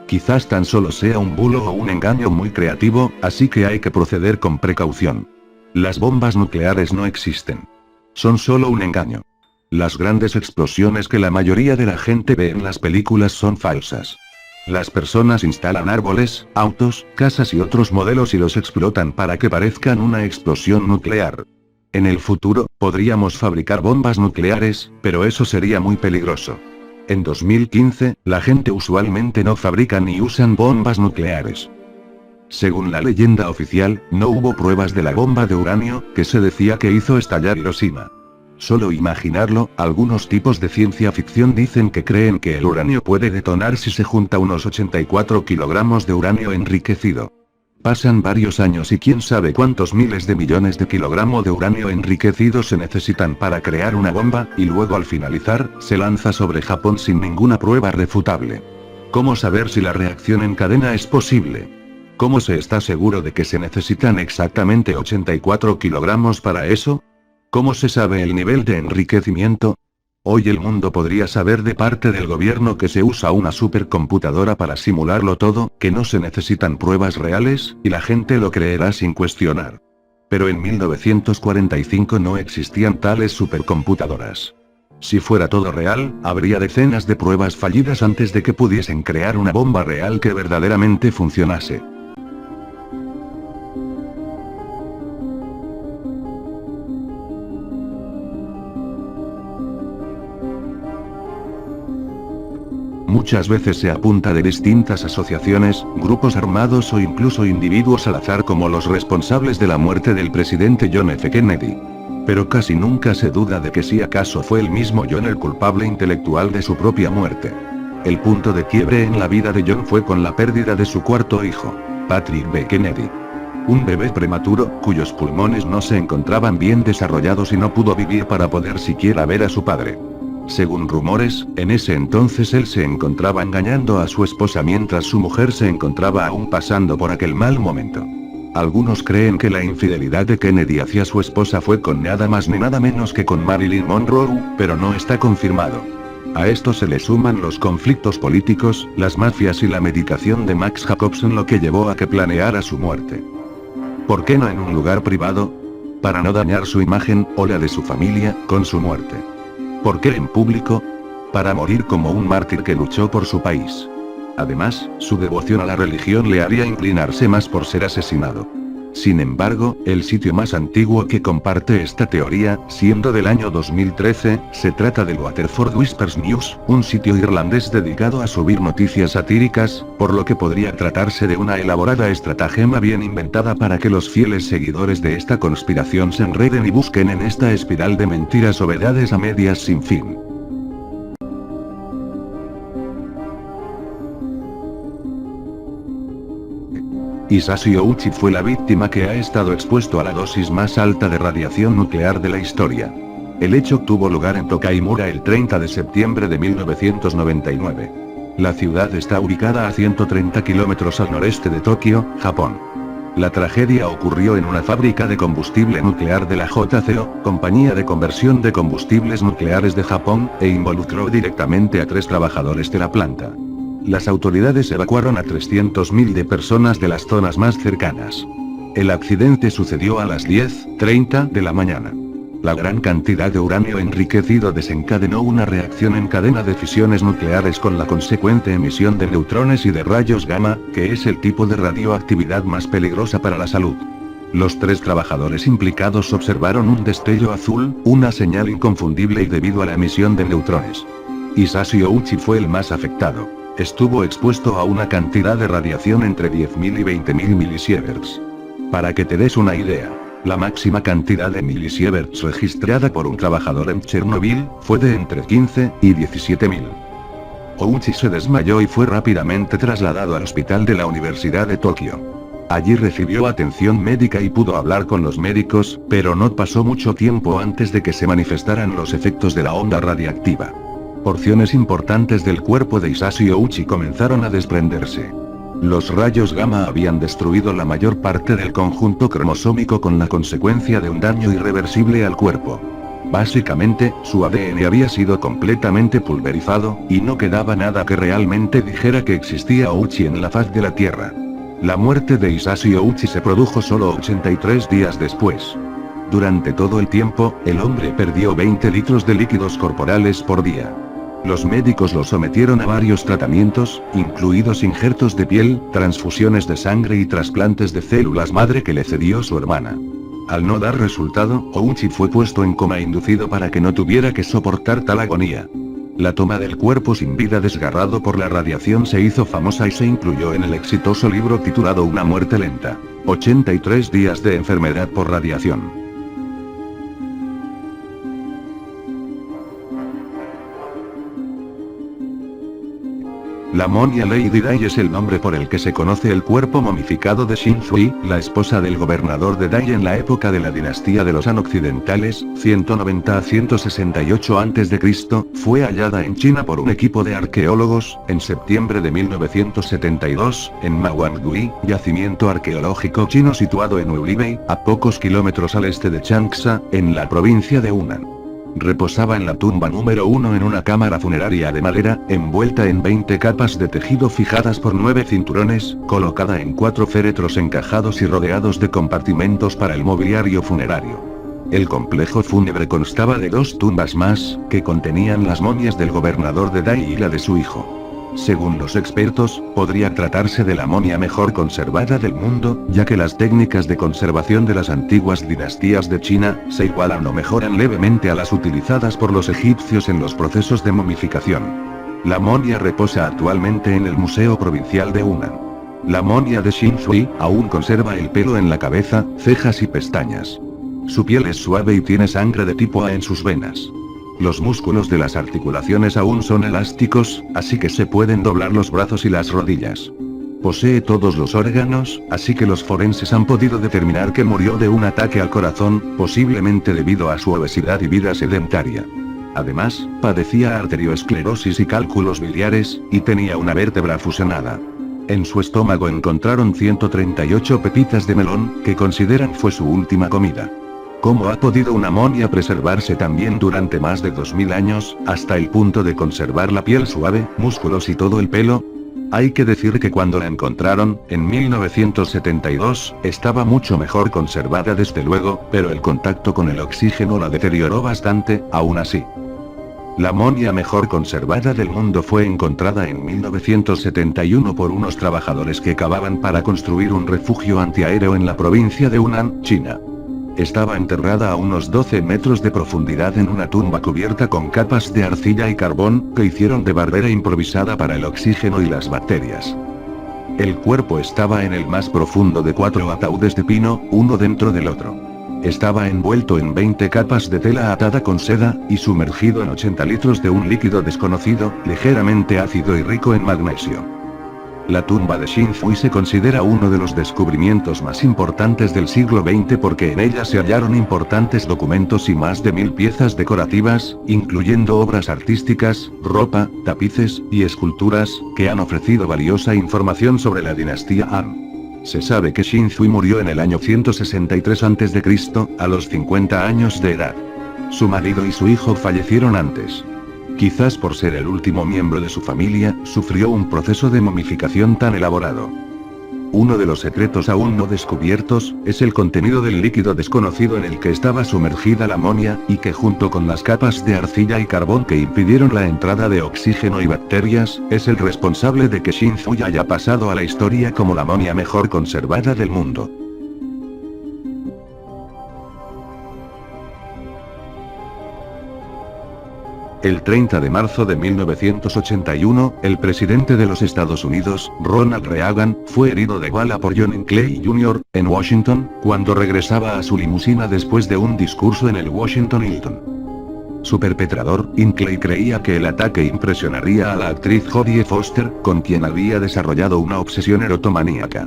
Quizás tan solo sea un bulo o un engaño muy creativo, así que hay que proceder con precaución. Las bombas nucleares no existen. Son solo un engaño. Las grandes explosiones que la mayoría de la gente ve en las películas son falsas. Las personas instalan árboles, autos, casas y otros modelos y los explotan para que parezcan una explosión nuclear. En el futuro, podríamos fabricar bombas nucleares, pero eso sería muy peligroso. En 2015, la gente usualmente no fabrica ni usan bombas nucleares. Según la leyenda oficial, no hubo pruebas de la bomba de uranio, que se decía que hizo estallar Hiroshima. Solo imaginarlo, algunos tipos de ciencia ficción dicen que creen que el uranio puede detonar si se junta unos 84 kilogramos de uranio enriquecido. Pasan varios años y quién sabe cuántos miles de millones de kilogramos de uranio enriquecido se necesitan para crear una bomba, y luego al finalizar, se lanza sobre Japón sin ninguna prueba refutable. ¿Cómo saber si la reacción en cadena es posible? ¿Cómo se está seguro de que se necesitan exactamente 84 kilogramos para eso? ¿Cómo se sabe el nivel de enriquecimiento? Hoy el mundo podría saber de parte del gobierno que se usa una supercomputadora para simularlo todo, que no se necesitan pruebas reales, y la gente lo creerá sin cuestionar. Pero en 1945 no existían tales supercomputadoras. Si fuera todo real, habría decenas de pruebas fallidas antes de que pudiesen crear una bomba real que verdaderamente funcionase. Muchas veces se apunta de distintas asociaciones, grupos armados o incluso individuos al azar como los responsables de la muerte del presidente John F. Kennedy. Pero casi nunca se duda de que si acaso fue el mismo John el culpable intelectual de su propia muerte. El punto de quiebre en la vida de John fue con la pérdida de su cuarto hijo, Patrick B. Kennedy. Un bebé prematuro, cuyos pulmones no se encontraban bien desarrollados y no pudo vivir para poder siquiera ver a su padre. Según rumores, en ese entonces él se encontraba engañando a su esposa mientras su mujer se encontraba aún pasando por aquel mal momento. Algunos creen que la infidelidad de Kennedy hacia su esposa fue con nada más ni nada menos que con Marilyn Monroe, pero no está confirmado. A esto se le suman los conflictos políticos, las mafias y la medicación de Max Jacobson, lo que llevó a que planeara su muerte. ¿Por qué no en un lugar privado? Para no dañar su imagen, o la de su familia, con su muerte. ¿Por qué en público? Para morir como un mártir que luchó por su país. Además, su devoción a la religión le haría inclinarse más por ser asesinado. Sin embargo, el sitio más antiguo que comparte esta teoría, siendo del año 2013, se trata del Waterford Whispers News, un sitio irlandés dedicado a subir noticias satíricas, por lo que podría tratarse de una elaborada estratagema bien inventada para que los fieles seguidores de esta conspiración se enreden y busquen en esta espiral de mentiras o verdades a medias sin fin. Hisashi Ouchi fue la víctima que ha estado expuesto a la dosis más alta de radiación nuclear de la historia. El hecho tuvo lugar en Tokaimura el 30 de septiembre de 1999. La ciudad está ubicada a 130 kilómetros al noreste de Tokio, Japón. La tragedia ocurrió en una fábrica de combustible nuclear de la JCO, Compañía de Conversión de Combustibles Nucleares de Japón, e involucró directamente a 3 trabajadores de la planta. Las autoridades evacuaron a 300.000 de personas de las zonas más cercanas. El accidente sucedió a las 10:30 de la mañana. La gran cantidad de uranio enriquecido desencadenó una reacción en cadena de fisiones nucleares con la consecuente emisión de neutrones y de rayos gamma, que es el tipo de radioactividad más peligrosa para la salud. Los 3 trabajadores implicados observaron un destello azul, una señal inconfundible y debido a la emisión de neutrones. Hisashi Ouchi fue el más afectado. Estuvo expuesto a una cantidad de radiación entre 10.000 y 20.000 milisieverts. Para que te des una idea, la máxima cantidad de milisieverts registrada por un trabajador en Chernobyl fue de entre 15 y 17.000. Ouchi se desmayó y fue rápidamente trasladado al hospital de la Universidad de Tokio. Allí recibió atención médica y pudo hablar con los médicos, pero no pasó mucho tiempo antes de que se manifestaran los efectos de la onda radiactiva. Porciones importantes del cuerpo de Hisashi Ouchi comenzaron a desprenderse. Los rayos gamma habían destruido la mayor parte del conjunto cromosómico con la consecuencia de un daño irreversible al cuerpo. Básicamente, su ADN había sido completamente pulverizado, y no quedaba nada que realmente dijera que existía Ouchi en la faz de la Tierra. La muerte de Hisashi Ouchi se produjo solo 83 días después. Durante todo el tiempo, el hombre perdió 20 litros de líquidos corporales por día. Los médicos lo sometieron a varios tratamientos, incluidos injertos de piel, transfusiones de sangre y trasplantes de células madre que le cedió su hermana. Al no dar resultado, Ouchi fue puesto en coma inducido para que no tuviera que soportar tal agonía. La toma del cuerpo sin vida desgarrado por la radiación se hizo famosa y se incluyó en el exitoso libro titulado Una muerte lenta. 83 días de enfermedad por radiación. La momia Lady Dai es el nombre por el que se conoce el cuerpo momificado de Shinzui, la esposa del gobernador de Dai en la época de la dinastía de los Han Occidentales, 190 a 168 a.C., fue hallada en China por un equipo de arqueólogos, en septiembre de 1972, en Mawangui, yacimiento arqueológico chino situado en Ulibei, a pocos kilómetros al este de Changsha, en la provincia de Hunan. Reposaba en la tumba número 1 en una cámara funeraria de madera, envuelta en 20 capas de tejido fijadas por 9 cinturones, colocada en 4 féretros encajados y rodeados de compartimentos para el mobiliario funerario. El complejo fúnebre constaba de 2 tumbas más, que contenían las momias del gobernador de Dai y la de su hijo. Según los expertos, podría tratarse de la momia mejor conservada del mundo, ya que las técnicas de conservación de las antiguas dinastías de China, se igualan o mejoran levemente a las utilizadas por los egipcios en los procesos de momificación. La momia reposa actualmente en el Museo Provincial de Hunan. La momia de Shinzui, aún conserva el pelo en la cabeza, cejas y pestañas. Su piel es suave y tiene sangre de tipo A en sus venas. Los músculos de las articulaciones aún son elásticos, así que se pueden doblar los brazos y las rodillas. Posee todos los órganos, así que los forenses han podido determinar que murió de un ataque al corazón, posiblemente debido a su obesidad y vida sedentaria. Además, padecía arteriosclerosis y cálculos biliares, y tenía una vértebra fusionada. En su estómago encontraron 138 pepitas de melón, que consideran fue su última comida. ¿Cómo ha podido una momia preservarse tan bien durante más de 2000 años, hasta el punto de conservar la piel suave, músculos y todo el pelo? Hay que decir que cuando la encontraron, en 1972, estaba mucho mejor conservada desde luego, pero el contacto con el oxígeno la deterioró bastante, aún así. La momia mejor conservada del mundo fue encontrada en 1971 por unos trabajadores que cavaban para construir un refugio antiaéreo en la provincia de Hunan, China. Estaba enterrada a unos 12 metros de profundidad en una tumba cubierta con capas de arcilla y carbón, que hicieron de barrera improvisada para el oxígeno y las bacterias. El cuerpo estaba en el más profundo de 4 ataúdes de pino, uno dentro del otro. Estaba envuelto en 20 capas de tela atada con seda, y sumergido en 80 litros de un líquido desconocido, ligeramente ácido y rico en magnesio. La tumba de Shinzui se considera uno de los descubrimientos más importantes del siglo XX porque en ella se hallaron importantes documentos y más de 1000 piezas decorativas, incluyendo obras artísticas, ropa, tapices, y esculturas, que han ofrecido valiosa información sobre la dinastía Han. Se sabe que Shinzui murió en el año 163 a.C., a los 50 años de edad. Su marido y su hijo fallecieron antes. Quizás por ser el último miembro de su familia, sufrió un proceso de momificación tan elaborado. Uno de los secretos aún no descubiertos, es el contenido del líquido desconocido en el que estaba sumergida la momia, y que junto con las capas de arcilla y carbón que impidieron la entrada de oxígeno y bacterias, es el responsable de que Shinzui haya pasado a la historia como la momia mejor conservada del mundo. El 30 de marzo de 1981, el presidente de los Estados Unidos, Ronald Reagan, fue herido de bala por John Clay Jr., en Washington, cuando regresaba a su limusina después de un discurso en el Washington Hilton. Su perpetrador, Hinckley, creía que el ataque impresionaría a la actriz Jodie Foster, con quien había desarrollado una obsesión erotomaníaca.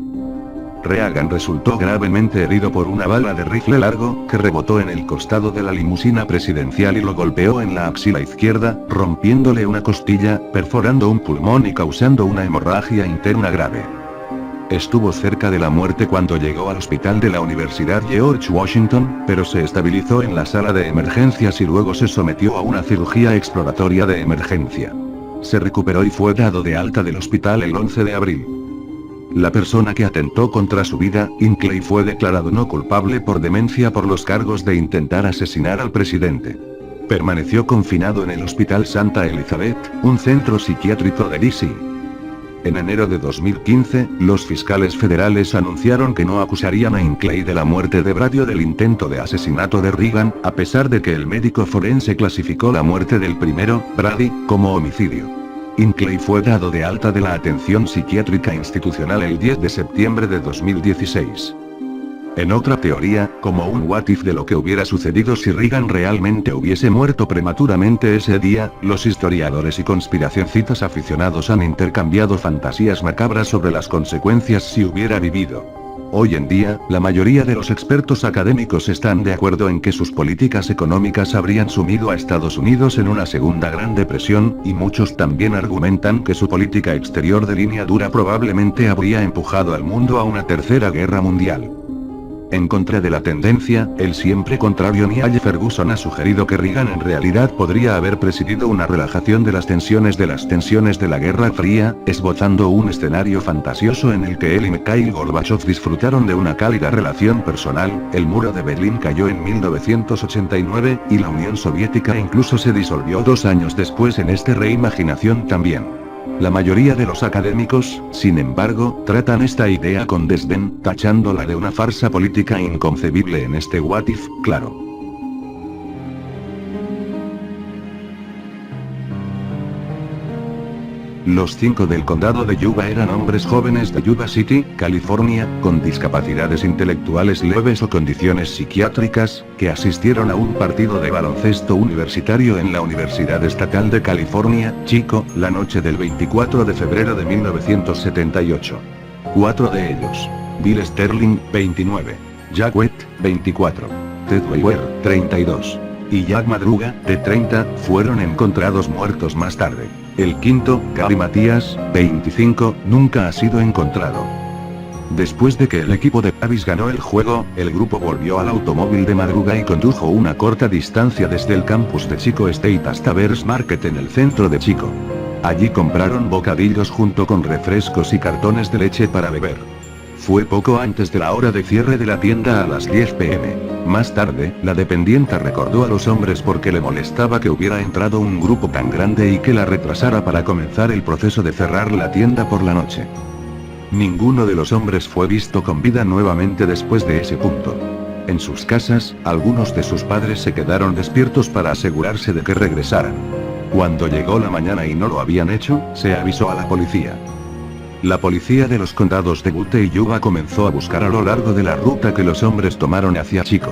Reagan resultó gravemente herido por una bala de rifle largo, que rebotó en el costado de la limusina presidencial y lo golpeó en la axila izquierda, rompiéndole una costilla, perforando un pulmón y causando una hemorragia interna grave. Estuvo cerca de la muerte cuando llegó al hospital de la Universidad George Washington, pero se estabilizó en la sala de emergencias y luego se sometió a una cirugía exploratoria de emergencia. Se recuperó y fue dado de alta del hospital el 11 de abril. La persona que atentó contra su vida, Hinckley, fue declarado no culpable por demencia por los cargos de intentar asesinar al presidente. Permaneció confinado en el Hospital Santa Elizabeth, un centro psiquiátrico de D.C. En enero de 2015, los fiscales federales anunciaron que no acusarían a Hinckley de la muerte de Brady o del intento de asesinato de Reagan, a pesar de que el médico forense clasificó la muerte del primero, Brady, como homicidio. Hinckley fue dado de alta de la atención psiquiátrica institucional el 10 de septiembre de 2016. En otra teoría, como un what if de lo que hubiera sucedido si Reagan realmente hubiese muerto prematuramente ese día, los historiadores y conspiracioncistas aficionados han intercambiado fantasías macabras sobre las consecuencias si hubiera vivido. Hoy en día, la mayoría de los expertos académicos están de acuerdo en que sus políticas económicas habrían sumido a Estados Unidos en una segunda Gran Depresión, y muchos también argumentan que su política exterior de línea dura probablemente habría empujado al mundo a una tercera guerra mundial. En contra de la tendencia, el siempre contrario Niall Ferguson ha sugerido que Reagan en realidad podría haber presidido una relajación de las tensiones de la Guerra Fría, esbozando un escenario fantasioso en el que él y Mikhail Gorbachev disfrutaron de una cálida relación personal. El muro de Berlín cayó en 1989, y la Unión Soviética incluso se disolvió 2 años después en esta reimaginación también. La mayoría de los académicos, sin embargo, tratan esta idea con desdén, tachándola de una farsa política inconcebible en este what if, claro. Los 5 del condado de Yuba eran hombres jóvenes de Yuba City, California, con discapacidades intelectuales leves o condiciones psiquiátricas, que asistieron a un partido de baloncesto universitario en la Universidad Estatal de California, Chico, la noche del 24 de febrero de 1978. 4 de ellos: Bill Sterling, 29, Jack Wett, 24, Ted Weber, 32, y Jack Madruga, de 30, fueron encontrados muertos más tarde. El quinto, Gary Matías, 25, nunca ha sido encontrado. Después de que el equipo de Davis ganó el juego, el grupo volvió al automóvil de Madruga y condujo una corta distancia desde el campus de Chico State hasta Bears Market en el centro de Chico. Allí compraron bocadillos junto con refrescos y cartones de leche para beber. Fue poco antes de la hora de cierre de la tienda a las 10 p.m. Más tarde, la dependienta recordó a los hombres porque le molestaba que hubiera entrado un grupo tan grande y que la retrasara para comenzar el proceso de cerrar la tienda por la noche. Ninguno de los hombres fue visto con vida nuevamente después de ese punto. En sus casas, algunos de sus padres se quedaron despiertos para asegurarse de que regresaran. Cuando llegó la mañana y no lo habían hecho, se avisó a la policía. La policía de los condados de Butte y Yuba comenzó a buscar a lo largo de la ruta que los hombres tomaron hacia Chico.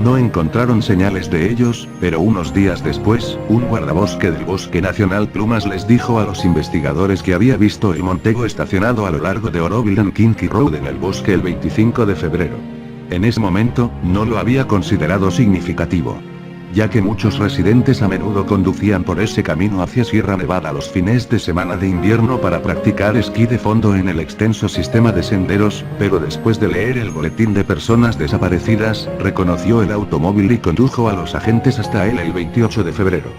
No encontraron señales de ellos, pero unos días después, un guardabosque del Bosque Nacional Plumas les dijo a los investigadores que había visto el Montego estacionado a lo largo de Oroville and Kinky Road en el bosque el 25 de febrero. En ese momento, no lo había considerado significativo, ya que muchos residentes a menudo conducían por ese camino hacia Sierra Nevada los fines de semana de invierno para practicar esquí de fondo en el extenso sistema de senderos, pero después de leer el boletín de personas desaparecidas, reconoció el automóvil y condujo a los agentes hasta él el 28 de febrero.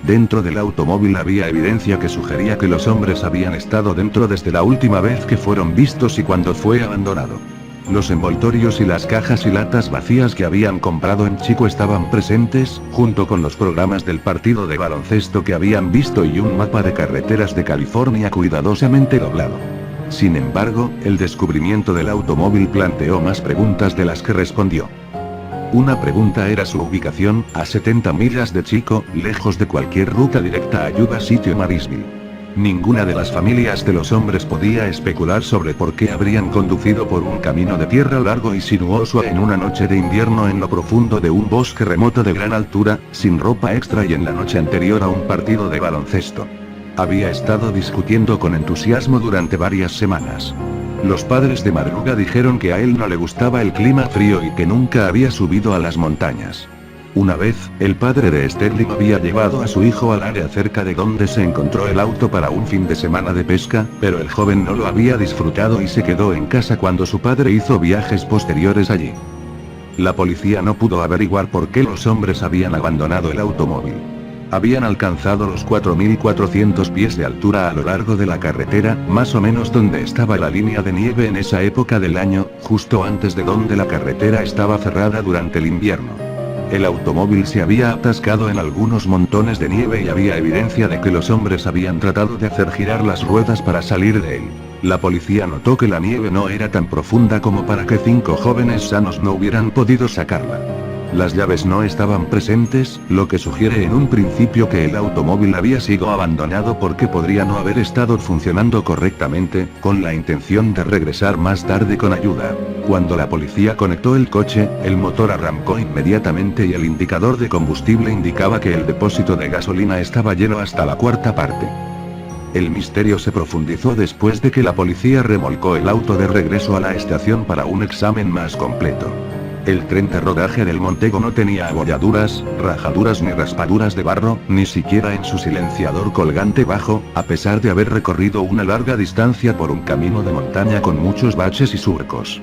Dentro del automóvil había evidencia que sugería que los hombres habían estado dentro desde la última vez que fueron vistos y cuando fue abandonado. Los envoltorios y las cajas y latas vacías que habían comprado en Chico estaban presentes, junto con los programas del partido de baloncesto que habían visto y un mapa de carreteras de California cuidadosamente doblado. Sin embargo, el descubrimiento del automóvil planteó más preguntas de las que respondió. Una pregunta era su ubicación, a 70 millas de Chico, lejos de cualquier ruta directa a Yuba City o Marysville. Ninguna de las familias de los hombres podía especular sobre por qué habrían conducido por un camino de tierra largo y sinuoso en una noche de invierno en lo profundo de un bosque remoto de gran altura, sin ropa extra y en la noche anterior a un partido de baloncesto. Había estado discutiendo con entusiasmo durante varias semanas. Los padres de Madruga dijeron que a él no le gustaba el clima frío y que nunca había subido a las montañas. Una vez, el padre de Sterling había llevado a su hijo al área cerca de donde se encontró el auto para un fin de semana de pesca, pero el joven no lo había disfrutado y se quedó en casa cuando su padre hizo viajes posteriores allí. La policía no pudo averiguar por qué los hombres habían abandonado el automóvil. Habían alcanzado los 4.400 pies de altura a lo largo de la carretera, más o menos donde estaba la línea de nieve en esa época del año, justo antes de donde la carretera estaba cerrada durante el invierno. El automóvil se había atascado en algunos montones de nieve y había evidencia de que los hombres habían tratado de hacer girar las ruedas para salir de él. La policía notó que la nieve no era tan profunda como para que 5 jóvenes sanos no hubieran podido sacarla. Las llaves no estaban presentes, lo que sugiere en un principio que el automóvil había sido abandonado porque podría no haber estado funcionando correctamente, con la intención de regresar más tarde con ayuda. Cuando la policía conectó el coche, el motor arrancó inmediatamente y el indicador de combustible indicaba que el depósito de gasolina estaba lleno hasta la cuarta parte. El misterio se profundizó después de que la policía remolcó el auto de regreso a la estación para un examen más completo. El tren de rodaje del Montego no tenía abolladuras, rajaduras ni raspaduras de barro, ni siquiera en su silenciador colgante bajo, a pesar de haber recorrido una larga distancia por un camino de montaña con muchos baches y surcos.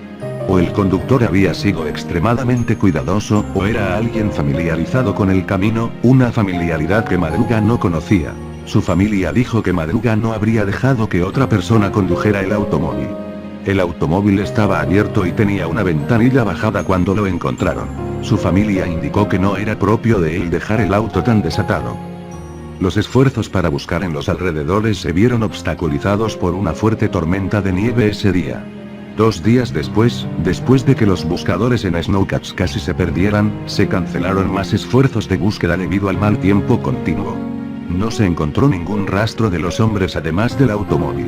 O el conductor había sido extremadamente cuidadoso, o era alguien familiarizado con el camino, una familiaridad que Madruga no conocía. Su familia dijo que Madruga no habría dejado que otra persona condujera el automóvil. El automóvil estaba abierto y tenía una ventanilla bajada cuando lo encontraron. Su familia indicó que no era propio de él dejar el auto tan desatado. Los esfuerzos para buscar en los alrededores se vieron obstaculizados por una fuerte tormenta de nieve ese día. 2 días después de que los buscadores en Snowcats casi se perdieran, se cancelaron más esfuerzos de búsqueda debido al mal tiempo continuo. No se encontró ningún rastro de los hombres además del automóvil.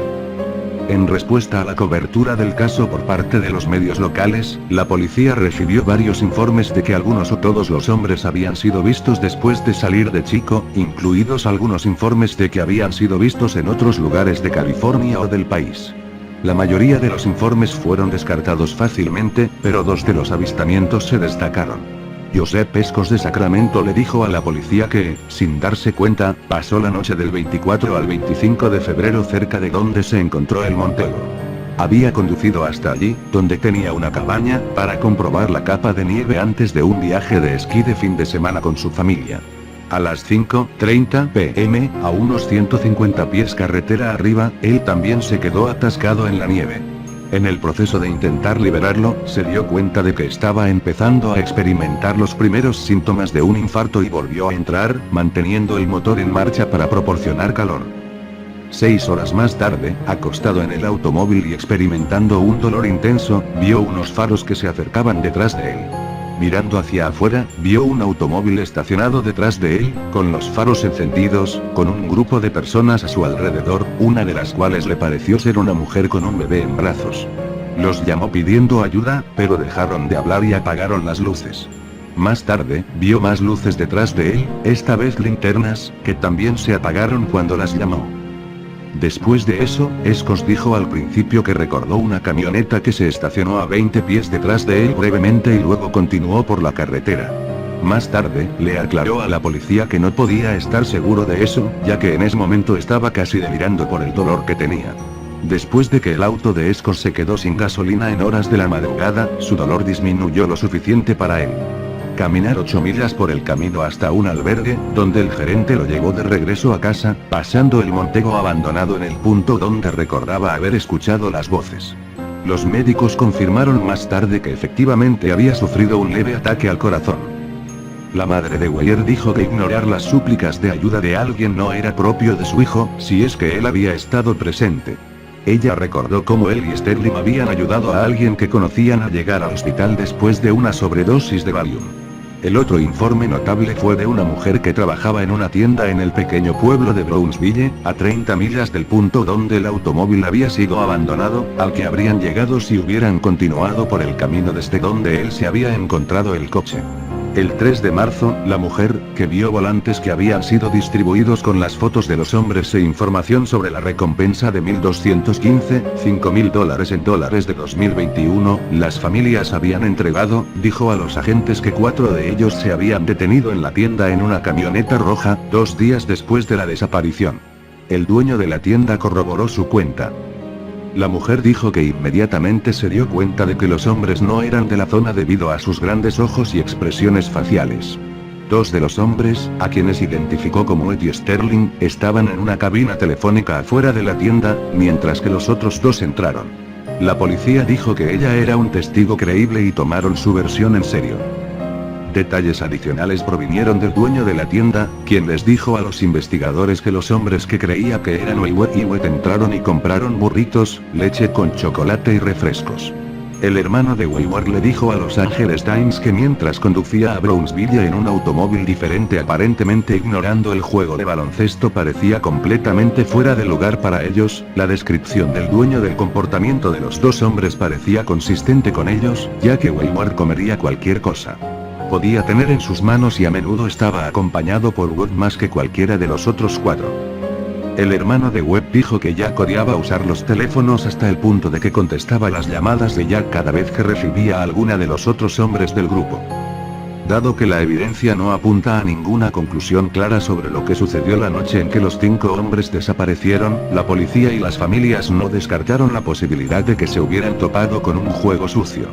En respuesta a la cobertura del caso por parte de los medios locales, la policía recibió varios informes de que algunos o todos los hombres habían sido vistos después de salir de Chico, incluidos algunos informes de que habían sido vistos en otros lugares de California o del país. La mayoría de los informes fueron descartados fácilmente, pero 2 de los avistamientos se destacaron. Joseph Pescos de Sacramento le dijo a la policía que, sin darse cuenta, pasó la noche del 24 al 25 de febrero cerca de donde se encontró el Montego. Había conducido hasta allí, donde tenía una cabaña, para comprobar la capa de nieve antes de un viaje de esquí de fin de semana con su familia. A las 5:30 p.m., a unos 150 pies carretera arriba, él también se quedó atascado en la nieve. En el proceso de intentar liberarlo, se dio cuenta de que estaba empezando a experimentar los primeros síntomas de un infarto y volvió a entrar, manteniendo el motor en marcha para proporcionar calor. 6 horas más tarde, acostado en el automóvil y experimentando un dolor intenso, vio unos faros que se acercaban detrás de él. Mirando hacia afuera, vio un automóvil estacionado detrás de él, con los faros encendidos, con un grupo de personas a su alrededor, una de las cuales le pareció ser una mujer con un bebé en brazos. Los llamó pidiendo ayuda, pero dejaron de hablar y apagaron las luces. Más tarde, vio más luces detrás de él, esta vez linternas, que también se apagaron cuando las llamó. Después de eso, Pescos dijo al principio que recordó una camioneta que se estacionó a 20 pies detrás de él brevemente y luego continuó por la carretera. Más tarde, le aclaró a la policía que no podía estar seguro de eso, ya que en ese momento estaba casi delirando por el dolor que tenía. Después de que el auto de Pescos se quedó sin gasolina en horas de la madrugada, su dolor disminuyó lo suficiente para él. Caminar 8 millas por el camino hasta un albergue, donde el gerente lo llevó de regreso a casa, pasando el Montego abandonado en el punto donde recordaba haber escuchado las voces. Los médicos confirmaron más tarde que efectivamente había sufrido un leve ataque al corazón. La madre de Weir dijo que ignorar las súplicas de ayuda de alguien no era propio de su hijo, si es que él había estado presente. Ella recordó cómo él y Sterling habían ayudado a alguien que conocían a llegar al hospital después de una sobredosis de Valium. El otro informe notable fue de una mujer que trabajaba en una tienda en el pequeño pueblo de Brownsville, a 30 millas del punto donde el automóvil había sido abandonado, al que habrían llegado si hubieran continuado por el camino desde donde él se había encontrado el coche. El 3 de marzo, la mujer, que vio volantes que habían sido distribuidos con las fotos de los hombres e información sobre la recompensa de $1,215, $5,000 en dólares de 2021, las familias habían entregado, dijo a los agentes que 4 de ellos se habían detenido en la tienda en una camioneta roja, 2 días después de la desaparición. El dueño de la tienda corroboró su cuenta. La mujer dijo que inmediatamente se dio cuenta de que los hombres no eran de la zona debido a sus grandes ojos y expresiones faciales. Dos de los hombres, a quienes identificó como Ed y Sterling, estaban en una cabina telefónica afuera de la tienda, mientras que los otros dos entraron. La policía dijo que ella era un testigo creíble y tomaron su versión en serio. Detalles adicionales provinieron del dueño de la tienda, quien les dijo a los investigadores que los hombres que creía que eran Wayward y Wet entraron y compraron burritos, leche con chocolate y refrescos. El hermano de Wayward le dijo a Los Angeles Times que mientras conducía a Brownsville en un automóvil diferente, aparentemente ignorando el juego de baloncesto, parecía completamente fuera de lugar para ellos. La descripción del dueño del comportamiento de los dos hombres parecía consistente con ellos, ya que Wayward comería cualquier cosa. Podía tener en sus manos y a menudo estaba acompañado por Webb más que cualquiera de los otros cuatro. El hermano de Webb dijo que Jack odiaba usar los teléfonos hasta el punto de que contestaba las llamadas de Jack cada vez que recibía a alguna de los otros hombres del grupo. Dado que la evidencia no apunta a ninguna conclusión clara sobre lo que sucedió la noche en que los 5 hombres desaparecieron, la policía y las familias no descartaron la posibilidad de que se hubieran topado con un juego sucio.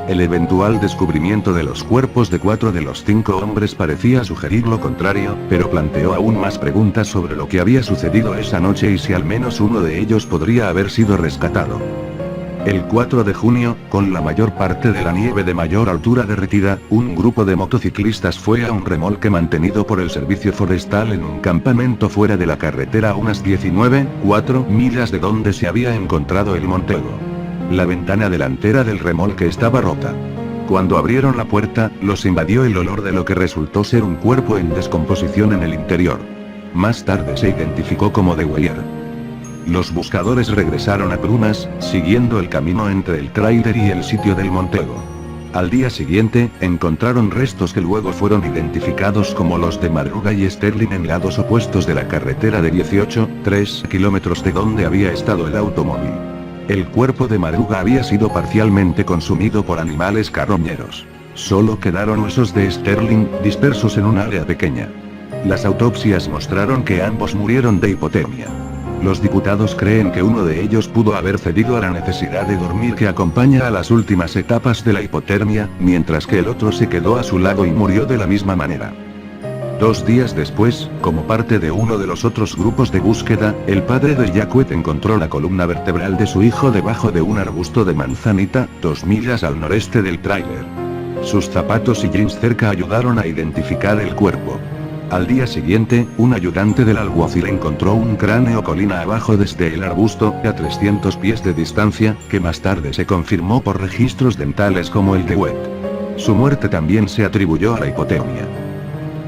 El eventual descubrimiento de los cuerpos de 4 de los 5 hombres parecía sugerir lo contrario, pero planteó aún más preguntas sobre lo que había sucedido esa noche y si al menos uno de ellos podría haber sido rescatado. El 4 de junio, con la mayor parte de la nieve de mayor altura derretida, un grupo de motociclistas fue a un remolque mantenido por el servicio forestal en un campamento fuera de la carretera a unas 19,4 millas de donde se había encontrado el Montego. La ventana delantera del remolque estaba rota. Cuando abrieron la puerta, los invadió el olor de lo que resultó ser un cuerpo en descomposición en el interior. Más tarde se identificó como Dwyer. Los buscadores regresaron a Brumas, siguiendo el camino entre el tráiler y el sitio del Montego. Al día siguiente, encontraron restos que luego fueron identificados como los de Madruga y Sterling en lados opuestos de la carretera de 18,3 kilómetros de donde había estado el automóvil. El cuerpo de Madruga había sido parcialmente consumido por animales carroñeros. Solo quedaron huesos de Sterling, dispersos en un área pequeña. Las autopsias mostraron que ambos murieron de hipotermia. Los diputados creen que uno de ellos pudo haber cedido a la necesidad de dormir que acompaña a las últimas etapas de la hipotermia, mientras que el otro se quedó a su lado y murió de la misma manera. 2 días después, como parte de uno de los otros grupos de búsqueda, el padre de Jack Webb encontró la columna vertebral de su hijo debajo de un arbusto de manzanita, 2 millas al noreste del tráiler. Sus zapatos y jeans cerca ayudaron a identificar el cuerpo. Al día siguiente, un ayudante del alguacil encontró un cráneo colina abajo desde el arbusto, a 300 pies de distancia, que más tarde se confirmó por registros dentales como el de Webb. Su muerte también se atribuyó a la hipotermia.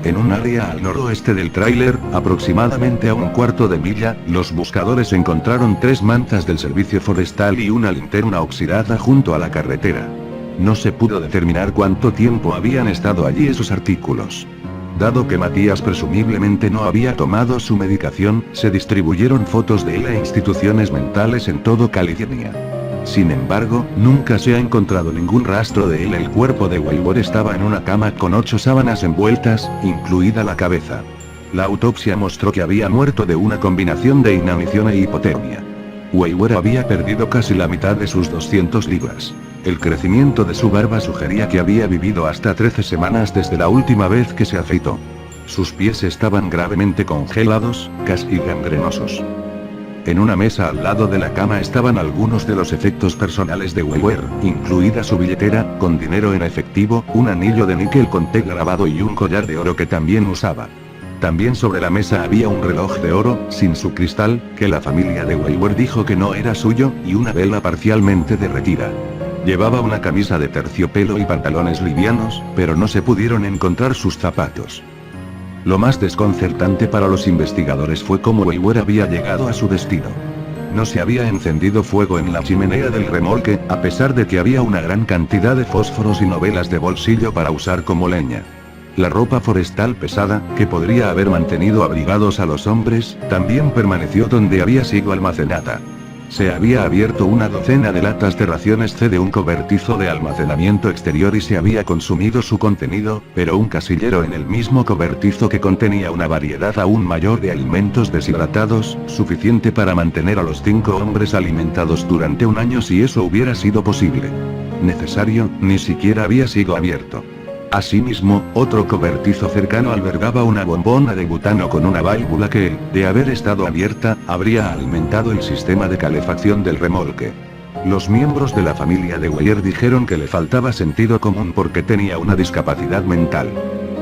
En un área al noroeste del tráiler, aproximadamente a un cuarto de milla, los buscadores encontraron 3 mantas del servicio forestal y una linterna oxidada junto a la carretera. No se pudo determinar cuánto tiempo habían estado allí esos artículos. Dado que Matías presumiblemente no había tomado su medicación, se distribuyeron fotos de él a instituciones mentales en todo California. Sin embargo, nunca se ha encontrado ningún rastro de él. El cuerpo de Wayward estaba en una cama con 8 sábanas envueltas, incluida la cabeza. La autopsia mostró que había muerto de una combinación de inanición e hipotermia. Wayward había perdido casi la mitad de sus 200 libras. El crecimiento de su barba sugería que había vivido hasta 13 semanas desde la última vez que se afeitó. Sus pies estaban gravemente congelados, casi gangrenosos. En una mesa al lado de la cama estaban algunos de los efectos personales de Wayward, incluida su billetera, con dinero en efectivo, un anillo de níquel con T grabado y un collar de oro que también usaba. También sobre la mesa había un reloj de oro, sin su cristal, que la familia de Wayward dijo que no era suyo, y una vela parcialmente derretida. Llevaba una camisa de terciopelo y pantalones livianos, pero no se pudieron encontrar sus zapatos. Lo más desconcertante para los investigadores fue cómo Wayward había llegado a su destino. No se había encendido fuego en la chimenea del remolque, a pesar de que había una gran cantidad de fósforos y novelas de bolsillo para usar como leña. La ropa forestal pesada, que podría haber mantenido abrigados a los hombres, también permaneció donde había sido almacenada. Se había abierto una docena de latas de raciones C de un cobertizo de almacenamiento exterior y se había consumido su contenido, pero un casillero en el mismo cobertizo que contenía una variedad aún mayor de alimentos deshidratados, suficiente para mantener a los 5 hombres alimentados durante un año si eso hubiera sido posible. Necesario, ni siquiera había sido abierto. Asimismo, otro cobertizo cercano albergaba una bombona de butano con una válvula que, de haber estado abierta, habría alimentado el sistema de calefacción del remolque. Los miembros de la familia de Weir dijeron que le faltaba sentido común porque tenía una discapacidad mental.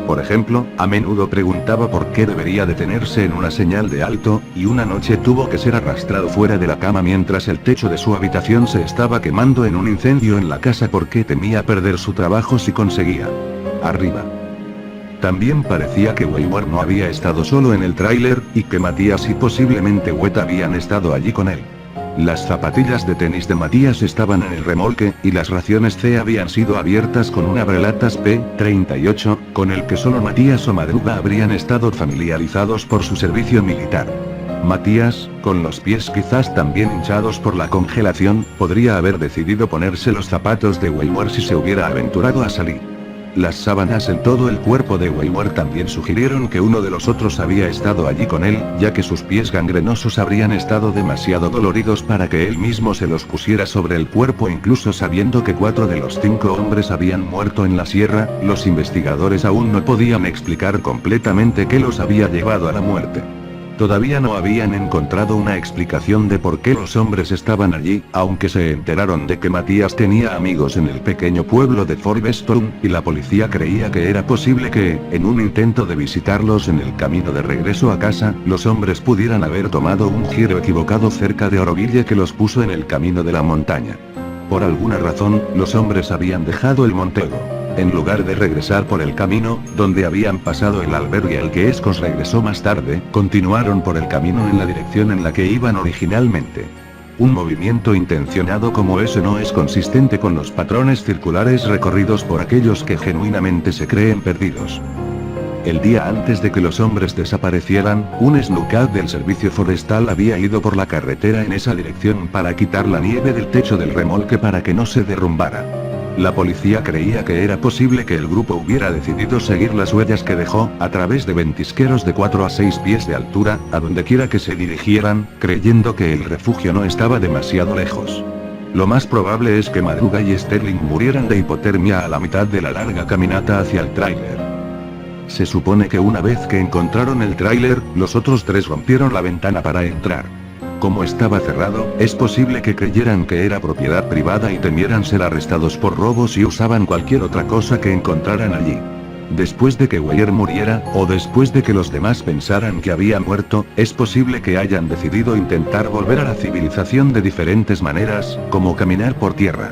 Por ejemplo, a menudo preguntaba por qué debería detenerse en una señal de alto, y una noche tuvo que ser arrastrado fuera de la cama mientras el techo de su habitación se estaba quemando en un incendio en la casa porque temía perder su trabajo si conseguía arriba. También parecía que Weir no había estado solo en el tráiler, y que Matías y posiblemente Wet habían estado allí con él. Las zapatillas de tenis de Matías estaban en el remolque, y las raciones C habían sido abiertas con un abrelatas P-38, con el que solo Matías o Madruga habrían estado familiarizados por su servicio militar. Matías, con los pies quizás también hinchados por la congelación, podría haber decidido ponerse los zapatos de Weir si se hubiera aventurado a salir. Las sábanas en todo el cuerpo de Weir también sugirieron que uno de los otros había estado allí con él, ya que sus pies gangrenosos habrían estado demasiado doloridos para que él mismo se los pusiera sobre el cuerpo. Incluso sabiendo que 4 de los 5 hombres habían muerto en la sierra, los investigadores aún no podían explicar completamente qué los había llevado a la muerte. Todavía no habían encontrado una explicación de por qué los hombres estaban allí, aunque se enteraron de que Matías tenía amigos en el pequeño pueblo de Forbestown, y la policía creía que era posible que, en un intento de visitarlos en el camino de regreso a casa, los hombres pudieran haber tomado un giro equivocado cerca de Oroville que los puso en el camino de la montaña. Por alguna razón, los hombres habían dejado el Montego. En lugar de regresar por el camino, donde habían pasado el albergue al que Escos regresó más tarde, continuaron por el camino en la dirección en la que iban originalmente. Un movimiento intencionado como ese no es consistente con los patrones circulares recorridos por aquellos que genuinamente se creen perdidos. El día antes de que los hombres desaparecieran, un snookad del servicio forestal había ido por la carretera en esa dirección para quitar la nieve del techo del remolque para que no se derrumbara. La policía creía que era posible que el grupo hubiera decidido seguir las huellas que dejó, a través de ventisqueros de 4 a 6 pies de altura, a donde quiera que se dirigieran, creyendo que el refugio no estaba demasiado lejos. Lo más probable es que Madruga y Sterling murieran de hipotermia a la mitad de la larga caminata hacia el tráiler. Se supone que una vez que encontraron el tráiler, los otros 3 rompieron la ventana para entrar. Como estaba cerrado, es posible que creyeran que era propiedad privada y temieran ser arrestados por robos y usaban cualquier otra cosa que encontraran allí. Después de que Weir muriera, o después de que los demás pensaran que había muerto, es posible que hayan decidido intentar volver a la civilización de diferentes maneras, como caminar por tierra.